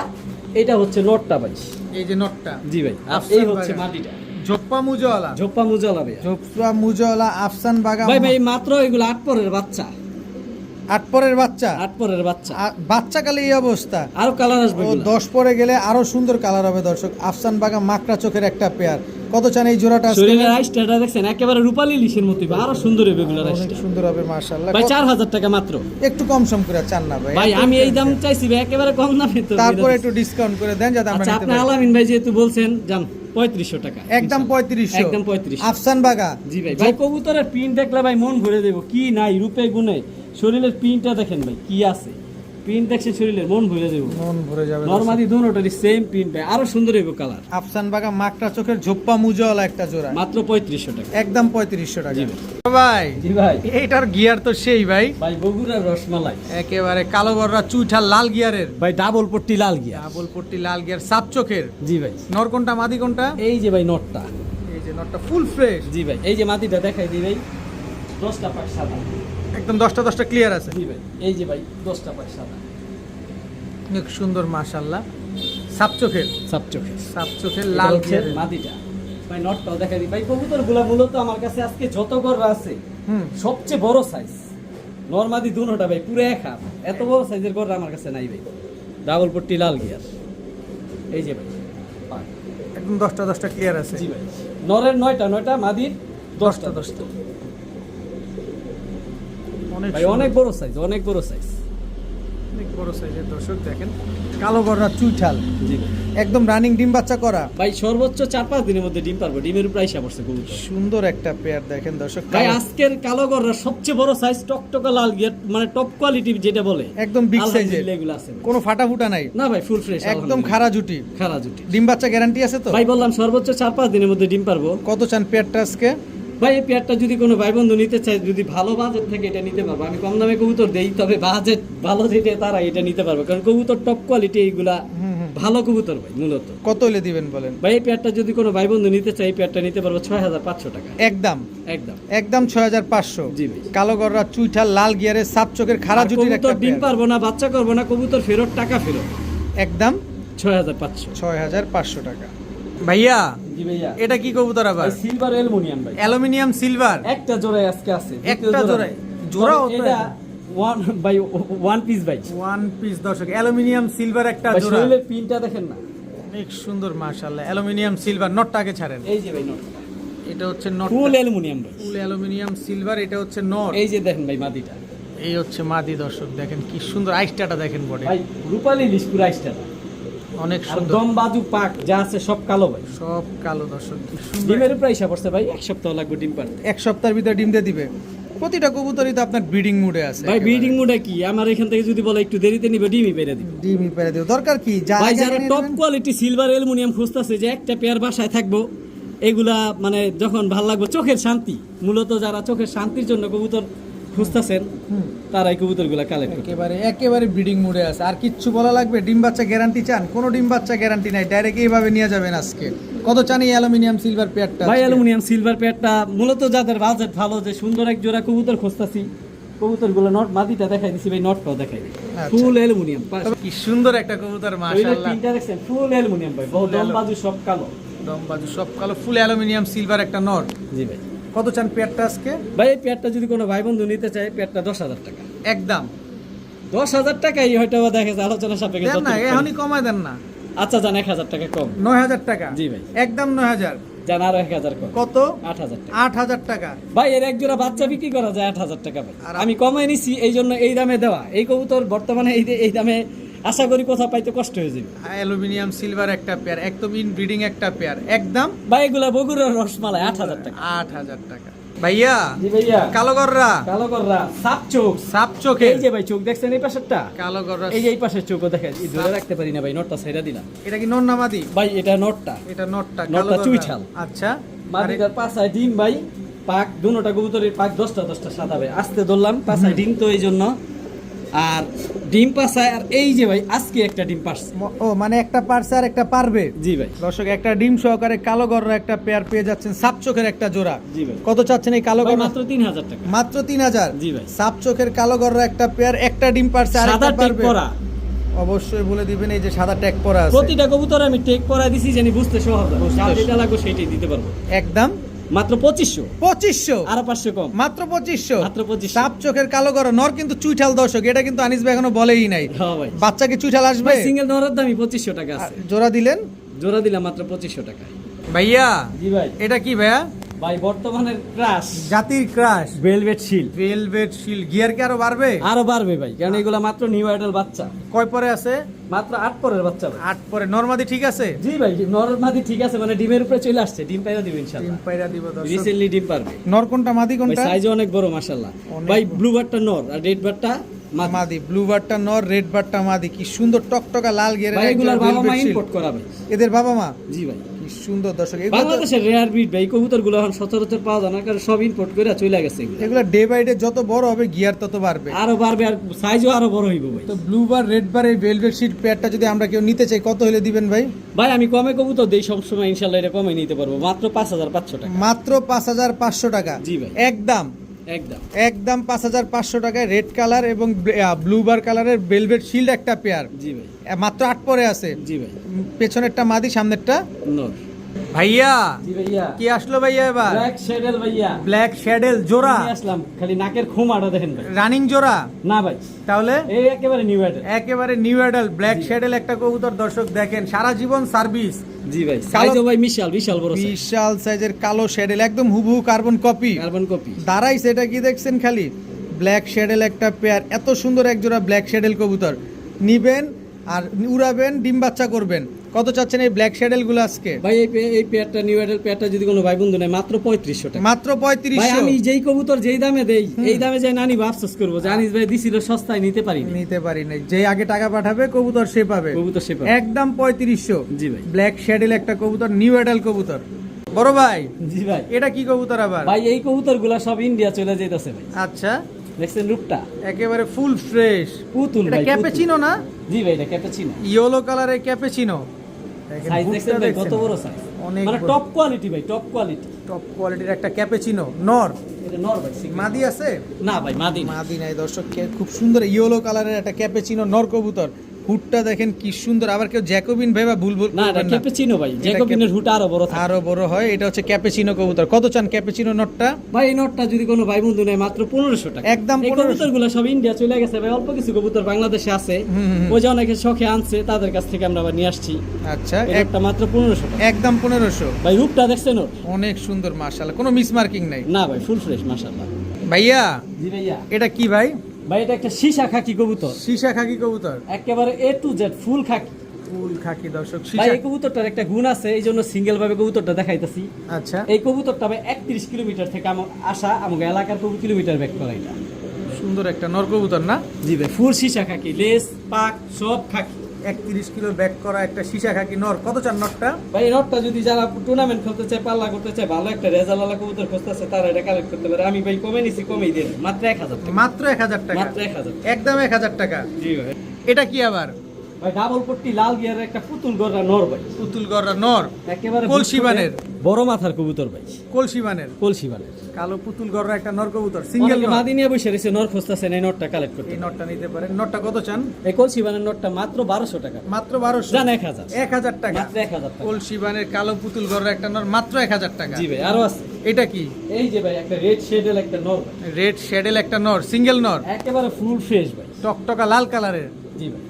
এটা হচ্ছে নটটা ভাই। এই যে নটটা। জি ভাই। আর আফসান এই হচ্ছে বাগা। মাটিটা, ঝোপ্পা মুজওয়ালা। ঝোপ্পা মুজালা ভাই। ঝোপ্পা মুজওয়ালা আফসান বাগা। ভাই ভাই মাত্র এগুলো 8 পরের বাচ্চা, 8 পরের বাচ্চা। 8 পরের বাচ্চা। বাচ্চা কালে এই অবস্থা। আরো কালার আসবে ও এগুলা। 10 পরে গেলে আরো সুন্দর কালার হবে দর্শক। আফসান বাগা মাকড়া চোখের একটা পেয়ার। কত চান এই জোড়াটা আজকে? শরীরের আইসটা দেখছেন, একেবারে রূপালী লিশের মতোই, আরো সুন্দর হবে এগুলার অনেক আইসটা। সুন্দর হবে মাশাআল্লাহ। ভাই 4000 টাকা মাত্র। একটু কম সম করে চান না ভাই? ভাই আমি এই দাম চাইছি ভাই, একেবারে কম দামে তো। তারপর একটু ডিসকাউন্ট করে দেন যাতে আমরা আচ্ছা, নিতে আপনি পারি। আলামিন ভাই যেহেতু বলছেন, যান 3500 টাকা। একদম 3500। একদম 3500। আফসান বাগা। জি ভাই। ভাই কবুতরের প্রিন্ট দেখলে ভাই মন ভরে দেবো, কি নাই রূপে গুণে। শরীরের প্রিন্টটা দেখেন ভাই, কি আছে প্রিন্ট দেখছেন, শরীরের মন ভরে দেবো। মন ভরে যাবে। নরমালি দুটোটারই সেম প্রিন্ট ভাই, আরো সুন্দর হইব কালার। আফসান বাগা মাকড়া চোখের ঝোপ্পা মুজওয়ালা একটা জোড়া। মাত্র 3500 টাকা। একদম 3500 টাকা। জি ভাই। ভাই জি ভাই। এইটার গিয়ার তো সেই ভাই, ভাই বগুড়ার রসমালাই, একেবারে কালো গররা চুইঠাল লাল গিয়ারের। ভাই ডাবল পট্টি লাল গিয়া। ডাবল পট্টি লাল গিয়ার, সাপ চোখের। জি ভাই। নর কোনটা মাদি কোনটা? এই যে ভাই নটটা। এই যে নটটা ফুল ফ্রেশ। জি ভাই। এই যে মাটিটা দেখাই দিই ভাই, 10টা পাক সাদা। একদম 10টা ক্লিয়ার আছে। জি ভাই। এই যে ভাই 10টা পাক সাদা, অনেক সুন্দর মাশাআল্লাহ। সাপ চোখের, সাপ চোখে। সাপ চোখের লাল লাল হচ্ছে গিয়ারের। মাটিটা। ভাই নটটাও দেখাই দিই ভাই। কবুতরগুলা মূলত আমার কাছে আজকে যত গররা আছে, হুম। সবচেয়ে বড় সাইজ নরমাদি দুটোটা ভাই, পুরো এক হাত। এত বড় সাইজের গররা আমার কাছে নাই ভাই। ডাবল পট্টি লাল গিয়ার। এই যে ভাই পাক। একদম 10টা ক্লিয়ার আছে। জি ভাই, নরের 9টা মাদির 10টা। অনেক ভাই অনেক বড় সাইজ, অনেক বড় সাইজ। অনেক বড় সাইজের দর্শক দেখেন, কালো গররা চুইঠাল, জি ভাই। একদম রানিং ডিম বাচ্চা করা। ভাই সর্বোচ্চ 4-5 দিনের মধ্যে ডিম পারবো, ডিমের উপর আইসা পড়ছে কবুতর। সুন্দর একটা পেয়ার দেখেন দর্শক, ভাই আজকের কালো গররা সবচেয়ে বড় সাইজ, টকটকা লাল গিয়ার, মানে টপ কোয়ালিটি যেটা বলে, একদম বিগ সাইজের, আলহামদুলিল্লাহ এগুলো আছে ভাই। কোনো ফাটাফুটা নাই, না ভাই ফুল ফ্রেশ, একদম খাড়া জুটি। খারা জুটি। ডিম বাচ্চা গ্যারান্টি আছে তো? ভাই বললাম সর্বোচ্চ 4-5 দিনের মধ্যে ডিম পারবো। কত চান পেয়ারটা আজকে? ভাই এই পেয়ারটা যদি কোনো ভাই বন্ধু নিতে চায়, যদি ভালো বাজেট থেকে এটা নিতে পারবো, আমি কম দামে কবুতর দেই, তবে বাজেট ভালো যেটা তারা এটা নিতে পারবে, কারণ কবুতর টপ কোয়ালিটি, এইগুলা ভালো কবুতর ভাই মূলত। কত হলে দিবেন বলেন? ভাই এই পেয়ারটা যদি কোনো ভাই বন্ধু নিতে চায়, এই পেয়ারটা নিতে পারবো 6500 টাকা একদম একদম। একদম 6500। জি ভাই। কালো গররা চুইঠাল লাল গিয়ারের সাপ চোখের খাড়া জুটির একটা কবুতর ডিম পেয়ার। পারবো না, বাচ্চা করবো না, কবুতর ফেরত, টাকা ফেরত। একদম 6500। 6500 টাকা। ভাইয়া জি ভাইয়া, এটা কি কবুতর আবার? সিলভার অ্যালুমিনিয়াম ভাই, অ্যালুমিনিয়াম সিলভার, একটা জোড়ায় আজকে আছে, একটা জোড়ায়। জোড়াও তো এটা ওয়ান ভাই, ওয়ান পিস ভাই, ওয়ান পিস দর্শক, অ্যালুমিনিয়াম সিলভার একটা ভাই জোড়া। শরীরের পিনটা দেখেন না, অনেক সুন্দর মাশাআল্লাহ। অ্যালুমিনিয়াম সিলভার, নটটাকে ছাড়েন। এই যে ভাই নট, এটা হচ্ছে নট, ফুল অ্যালুমিনিয়াম ভাই। ফুল অ্যালুমিনিয়াম সিলভার, এটা হচ্ছে নট। এই যে দেখেন ভাই মাদিটা, এই হচ্ছে মাদি দর্শক, দেখেন কি সুন্দর আইসটাটা দেখেন বডি, ভাই রূপালী লিসপুর আইসটা, অনেক আর সুন্দর। দম বাজু পাক যা আছে সব কালো ভাই। সব কালো দর্শক, কি সুন্দর। ডিমের উপর আইসা পড়ছে ভাই, 1 সপ্তাহ লাগবে ডিম পারতে। এক সপ্তাহের ভিতরে ডিম দিয়ে দিবে। প্রতিটা কবুতরই তো আপনার ব্রিডিং মুডে আছে। ভাই ব্রিডিং মোডে কি, আমার এখান থেকে যদি বলে একটু দেরিতে নিবে, ডিমই পেরে দিবে। ডিমই পেরে দিও, দরকার কি? ভাই যারা টপ কোয়ালিটি সিলভার অ্যালুমিনিয়াম খুঁজতেছে, যে একটা পেয়ার বাসায় থাকবো, এগুলা মানে যখন ভাল লাগবে, চোখের শান্তি, মূলত যারা চোখের শান্তির জন্য কবুতর খুঁজতেছেন, তারা এই কবুতরগুলা কালেক্ট করতে। একেবারে ব্রিডিং মুডে আছে। আর কিচ্ছু বলা লাগবে? ডিম বাচ্চা গ্যারান্টি চান? কোনো ডিম বাচ্চা গ্যারান্টি নাই, ডাইরেক্ট এইভাবে নিয়ে যাবেন আজকে। কত চান এই অ্যালুমিনিয়াম সিলভার পেয়ারটা? ভাই অ্যালুমিনিয়াম সিলভার পেয়ারটা মূলত যাদের বাজেট ভালো, যে সুন্দর এক জোড়া কবুতর খুঁজতেছি, কবুতরগুলো নট মাদিটা দেখাই দিছি ভাই, নটটাও দেখাই দিই, আচ্ছা। ফুল অ্যালুমিনিয়াম। কি সুন্দর একটা কবুতর মাশাআল্লাহ। পিনটা দেখছেন, ফুল অ্যালুমিনিয়াম ভাই, বহু দম বাজু সব কালো। দম বাজু সব কালো, ফুল অ্যালুমিনিয়াম সিলভার একটা নট। জি ভাই। কত চান পেয়ারটা আজকে? ভাই এই পেয়ারটা যদি কোনো ভাই বন্ধু নিতে চায়, পেয়ারটা 10,000 টাকা একদম 10,000 টাকাই হয়তো বা দেখা যায়, আলোচনা সাপেক্ষে দেন না, যতটুকু পারি। এখনই কমায় দেন না। আচ্ছা জান 1,000 টাকা কম। 9000 টাকা? জি ভাই। একদম 9000। জান আরো 1,000 কম। কত? 8,000 টাকা। 8000 টাকা। ভাই এর এক জোড়া বাচ্চা বিক্রি করা যায় 8,000 টাকা ভাই, আর আমি কমাই নিছি এই জন্য এই দামে দেওয়া। এই কবুতর বর্তমানে এই দামে আশা করি কোথাও পাইতে কষ্ট হয়ে যাবে। অ্যালুমিনিয়াম সিলভার একটা পেয়ার, একদম ইন ব্রিডিং একটা পেয়ার, একদম ভাই এগুলা বগুড়ার রসমালাই 8,000 টাকা। 8000 টাকা। ভাইয়া জি ভাইয়া, কালো গররা, কালো কররা সাপ চোখ, সাপ চোখে, এই যে ভাই চোখ দেখছেন এই পাশেরটা, কালো গররা। এই যে এই পাশের চোখও দেখেন, এই ধরে রাখতে পারি না ভাই, নটটা ছেড়ে দিলাম। এটা কি নর না মাদি? ভাই এটা নটটা, এটা নটটা, নটটা কালো গররা। চুইঠাল। আচ্ছা। মাদিটার পাছায় ডিম ভাই, পাক দুটোটা কবুতরের পাক 10টা সাদা ভাই, আস্তে ধরলাম পাছায় ডিম তো এই জন্য, আর ডিম পাছায়, আর এই যে ভাই আজকে একটা ডিম পারছে। ও মানে একটা পারছে আর একটা পারবে। জি ভাই। দর্শক একটা ডিম সহকারে কালো গররা একটা পেয়ার পেয়ে যাচ্ছেন, সাপ চোখের একটা জোড়া। জি ভাই। কত চাচ্ছেন এই কালো ভাই গররা? মাত্র 3,000 টাকা। মাত্র 3000। জি ভাই। সাপ চোখের কালো গররা একটা পেয়ার, একটা ডিম পারছে আর সাদা একটা টেক পারবে। পরা, অবশ্যই বলে দিবেন, এই যে সাদা ট্যাগ পরা আছে। প্রতিটা কবুতর আমি টেক পরা দিছি, জানি বুঝতে সহজ হয়, বুঝতে যা সহজ। যেটা লাগবে সেইটাই দিতে পারবো। একদম মাত্র 2500, 2500। আর 500 কম। মাত্র 2500। মাত্র 2500। সাপ চোখের কালো গররা নর কিন্তু চুইঠাল দর্শক, এটা কিন্তু আনিস ভাই এখনো বলেই নাই। হ্যাঁ ভাই। বাচ্চা কি চুইঠাল আসবে? ভাই সিঙ্গেল নরের দামই 2500 টাকা আর আছে, জোড়া দিলেন? জোড়া দিলাম মাত্র 2500 টাকা। ভাইয়া জি ভাই। এটা কি ভাইয়া? ভাই বর্তমানের ক্রাশ জাতির ক্রাশ, ভেলভেট শিল, ভেলভেট শিল। গিয়ার কি আরো বাড়বে? আরো বাড়বে ভাই, কারণ এগুলা মাত্র নিউ আইডল বাচ্চা, কয় পরে আছে? মাত্র 8 পরের বাচ্চা ভাই। 8 পরে। নরমাদি ঠিক আছে? জি ভাই, নরের মাদি ঠিক আছে, মানে ডিমের উপরে চলে আসছে, ডিম পাইরা দিব ডিম ইনশাআল্লাহ, পাইরা দিব দর্শক। রিসেন্টলি ডিম পারবে। নর কোনটা মাদি ভাই কোনটা? সাইজও অনেক বড় মাশাআল্লাহ। অনেক ভাই বড়। ব্লু বারটা নর আর রেড বারটা মাদি। মাদি। ব্লু বারটা নর, রেড বারটা মাদি। কি সুন্দর টকটকা লাল গিয়ারের ভাই এগুলার একটা বাবা মা velvet shield। ইম্পোর্ট করা ভাই। এদের বাবা মা? জি ভাই। কি সুন্দর দর্শক। এগুলো তো- বাংলাদেশের রেয়ার ব্রিড ভাই, কবুতরগুলো এখন সচরাচর পাওয়া যায় না, কারণ সব ইম্পোর্ট করে চলে গেছে এগুলো। এগুলো ডে বাই ডে যত বড় হবে গিয়ার তত বাড়বে। আরো বাড়বে, আর সাইজও আরো বড় হইব ভাই। তো ব্লু বার রেড বার এই ভেলভেট শিট পেয়ারটা যদি আমরা কেউ নিতে চাই, কত হলে দিবেন ভাই? ভাই আমি কমে কবুতর দেই সবসময়, ইনশাআল্লাহ এটা কমে নিতে পারবো, মাত্র 5,500 টাকা। মাত্র 5500 টাকা। জি ভাই। একদম একদম একদম 5500 টাকায় রেড কালার এবং ব্লু বার কালারের ভেলভেট শিল্ড একটা পেয়ার। জি ভাই। মাত্র 8 পরে আছে। জি ভাই। পেছনেরটা মাদি, সামনেরটা নর। ভাইয়া জি ভাইয়া কি আসলো ভাইয়া এবার? ব্ল্যাক শেডেল ভাইয়া ব্ল্যাক শ্যাডেল জোড়া, নিয়ে আসলাম, খালি নাকের খুমাটা দেখেন ভাই। রানিং জোড়া না ভাই, তাহলে এই একেবারে নিউ অ্যাডেল। একেবারে নিউ অ্যাডাল ব্ল্যাক জি। শ্যাডেল একটা কবুতর, দর্শক দেখেন সারা জীবন সার্ভিস, জি ভাই, কালো- সাইজও ভাই বিশাল বিশাল বড় সাইজ, বিশাল সাইজের কালো শ্যাডেল, একদম হুবহু কার্বন কপি। Carbon copy. দাঁড়াই সেটা কি দেখছেন খালি, ব্ল্যাক শ্যাডেল একটা পেয়ার, এত সুন্দর এক জোড়া ব্ল্যাক শ্যাডেল কবুতর নিবেন আর উড়াবেন, ডিম বাচ্চা করবেন। কত চাচ্ছেন এই ব্ল্যাক শ্যাডেল গুলো আজকে? ভাই এই পেয়ারটা নিউ অ্যাডেল পেয়ারটা যদি কোনো ভাই বন্ধু নেয় মাত্র 3500 টাকা। মাত্র ভাই 3500 আমি যেই কবুতর যেই দামে দেই এই দামে যাই নানি আফসোস করবো, জানিস ভাই দিছিল সস্তায় নিতে পারি নিতে পারি নাই, যে আগে টাকা পাঠাবে কবুতর সে পাবে। কবুতর সে পাবে। একদম 3500। জি ভাই। ব্ল্যাক শ্যাডেল একটা কবুতর, নিউ অ্যাডাল কবুতর। বড় ভাই জি ভাই। এটা কি কবুতর আবার? ভাই এই কবুতর গুলা সব ইন্ডিয়া চলে যাইতেছে ভাই, আচ্ছা, দেখছেন রূপটা একেবারে ফুল ফ্রেশ। পুতুল এটা ভাই, ক্যাপেচিনো না? জি ভাই এটা ক্যাপাচিনো। ইয়েলো কালারের ক্যাপেচিনো। সাইজ দেখছেন ভাই কত বড় সাইজ, অনেক মানে বড়। টপ কোয়ালিটি ভাই, টপ কোয়ালিটি। টপ কোয়ালিটির একটা ক্যাপেচিনো নর। এটা নর ভাই, single। মাদি আছে? না ভাই মাদি না। মাদি নাই দর্শক, খুব সুন্দর ইয়েলো কালারের একটা ক্যাপেচিনো নর কবুতর। হুডটা দেখেন কি সুন্দর, আবার কেউ জ্যাকোবিন ভেবা ভুল ভুল না এটা করবেন না। ক্যাপাচিনো ভাই, জ্যাকোবিনের হুট আরো বড় থাকে। আরো বড় হয়, এটা হচ্ছে ক্যাপেচিনো কবুতর। কত চান ক্যাপেচিনো নটটা? ভাই এই নটটা যদি কোনো ভাই বন্ধু নেয় মাত্র 1500 টাকা। একদম এই 1500। কবুতরগুলো সব ইন্ডিয়া চলে গেছে ভাই, অল্প কিছু কবুতর বাংলাদেশে আছে, ওই যে অনেকে শখে আনছে তাদের কাছ থেকে আমরা আবার নিয়ে আসছি। আচ্ছা, একটা মাত্র 1500 টাকা। একদম 1500। ভাই রূপটা দেখছেন ওর? অনেক সুন্দর মাশাআল্লাহ, কোনো মিস মার্কিং নাই। না ভাই ফুল ফ্রেশ মাশাআল্লাহ। ভাইয়া জি ভাইয়া। এটা কি ভাই? ভাই এটা একটা সীসা খাকি কবুতর, সীসা খাকি কবুতর, একেবারে A to Z ফুল খাকি। ফুল খাকি দর্শক, ভাই সীসা। এই কবুতরটার একটা গুণ আছে, এই জন্য সিঙ্গেল ভাবে কবুতরটা দেখাইতাছি। আচ্ছা, এই কবুতরটা ভাই 31 কিলোমিটার থেকে আসা আমাকে এলাকার কিলোমিটার ব্যাক করা এটা। সুন্দর একটা নর কবুতর না? জি ভাই ফুল সীসা খাকি, লেস পাক সব খাকি। 31 কিলো ব্যাক করা একটা সীসা খাকি নর। কত চান নটটা? ভাই এই নটটা যদি যারা টুর্নামেন্ট খেলতে চায়, পাল্লা করতে চায়, ভালো একটা রেজাল্ট কবুতর খুঁজতেছে তারা এটা কালেক্ট করতে পারে। আমি ভাই কমে নিছি, কমেই দিয়ে দেব। মাত্র 1000 টাকা। মাত্র 1000 টাকা। মাত্র 1000। একদম 1000 টাকা। জি ভাই। এটা কি আবার? ভাই ডাবল পট্টি লাল গিয়ারের একটা পুতুল গড়া নর ভাই, পুতুল গড়া নর, একেবারে কলসি বানের। বড় মাথার কবুতর ভাই, কলসি বানের কলসি বানের। কালো পুতুল গড়া একটা নর কবুতর, সিঙ্গেল অনেকে নর। মাদি নিয়ে বসে রয়েছে, নর খুঁজতেছেন, এই নটটা কালেক্ট করতে। এই নটটা নিতে পারেন। নটটা কত চান? এই কলসি বানের নটটা মাত্র 1200 টাকা। মাত্র 1200। জান 1000। 1000 টাকা। মাত্র 1000 টাকা। কলসি বানের কালো পুতুল গড়া একটা নর, মাত্র 1000 টাকা। জি ভাই আরো আছে। এটা কি? এই যে ভাই একটা রেড শেডেল একটা নর ভাই, রেড শ্যাডেল একটা নর, সিঙ্গেল নর, একেবারে ফুল ফ্রেশ ভাই। টকটকা লাল কালারের। জি ভাই।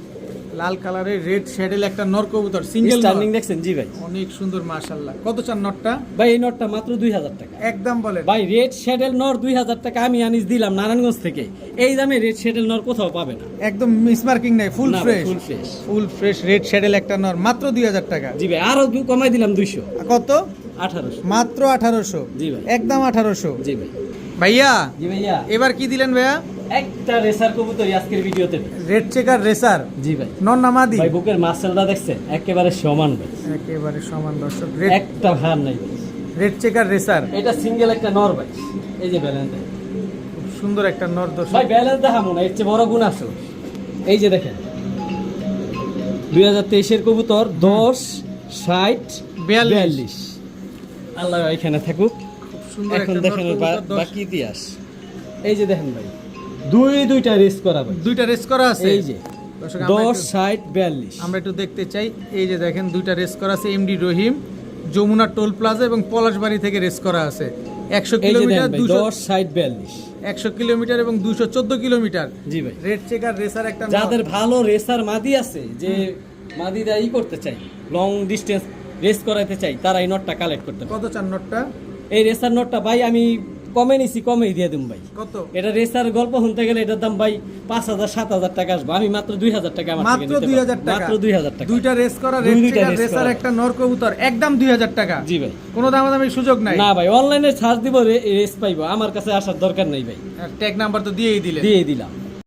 লাল কালারের রেড শ্যাডেল একটা নর কবুতর, সিঙ্গেল স্টার্নিং নর। দেখছেন? জি ভাই। অনেক সুন্দর মাশাআল্লাহ। কত চান নটটা? ভাই এই নটটা মাত্র 2000 টাকা। একদম বলেন। ভাই রেড শেডেল নর 2000 টাকা আমি আনিস দিলাম নারায়ণগঞ্জ থেকে। এই দামে রেড শেডেল নর কোথাও পাবে না। একদম মিস মার্কিং নাই, ফুল না ভাই, fresh. Full fresh. Full fresh red শ্যাডেল একটা নর, মাত্র 2000 টাকা। জি ভাই আরো কমাই দিলাম 200। কত? 1800। মাত্র 1800। জি ভাই। একদম 1800। জি ভাই। ভাইয়া জি ভাইয়া। এবার কি দিলেন ভাইয়া? একটা রেসার কবুতর আজকের ভিডিওতে। রেড চেকার রেসার, জি ভাই। নর নামাদি। ভাই বুকের মাসেলটা দেখছেন? একেবারে সমান ভাই, একেবারে সমান দর্শক। একটা ভার নাই ভাই। রেড চেকার রেসার, এটা সিঙ্গেল একটা নর ভাই। এই যে ব্যালেন্স খুব সুন্দর একটা নর দর্শক। ভাই, ব্যালেন্স দেখাবো না, এর চেয়ে বড় গুণ আছে। এই যে দেখেন 2023 এর কবুতর 10 60 42। আল্লাহ এখানে থাকুক। সুন্দর এখন একটা নর দেখেন কবুতর, বাকি ইতিহাস। এই যে দেখেন ভাই দুইটা রেস করা ভাই, দুইটা রেস করা আছে। এই যে দর্শক, আমরা 10 একটু- 60 42। আমরা একটু দেখতে চাই। এই যে দেখেন দুইটা রেস করা আছে, এমডি রহিম, যমুনা টোল প্লাজা এবং পলাশবাড়ি থেকে রেস করা আছে। 100 এই যে কিলোমিটার, দেখেন ভাই 10 10 60 42। 100 কিলোমিটার এবং 214 কিলোমিটার। জি ভাই। রেড চেকার রেসার একটা নর। যাদের ভালো রেসার মাদি আছে, যে মাদিরা ই করতে চাই, লং ডিস্টেন্স রেস করাইতে চাই, তারা এই নটটা কালেক্ট করতে পারে। কত চান নটটা? এই রেসার নটটা ভাই আমি কমে নিছি, কমেই দিয়ে দিম ভাই। কত? এটা রেসার গল্প শুনতে গেলে এটার দাম ভাই 5000 7000 টাকা আসবে। আমি মাত্র 2000 টাকা আমার থেকে মাত্র নিতে পারবো। 2000 টাকা। মাত্র 2000 টাকা। দুইটা রেস করা রেড দুইটা চেকার রেস রেসার করা। একটা নর কবুতর, একদম 2000 টাকা। জি ভাই। কোনো দামাদামির সুযোগ নাই। না ভাই, অনলাইনে সার্চ দিব রেস পাইবো, আমার কাছে আসার দরকার নাই ভাই। ট্যাগ নাম্বার তো দিয়েই দিলেন। দিয়ে দিলাম।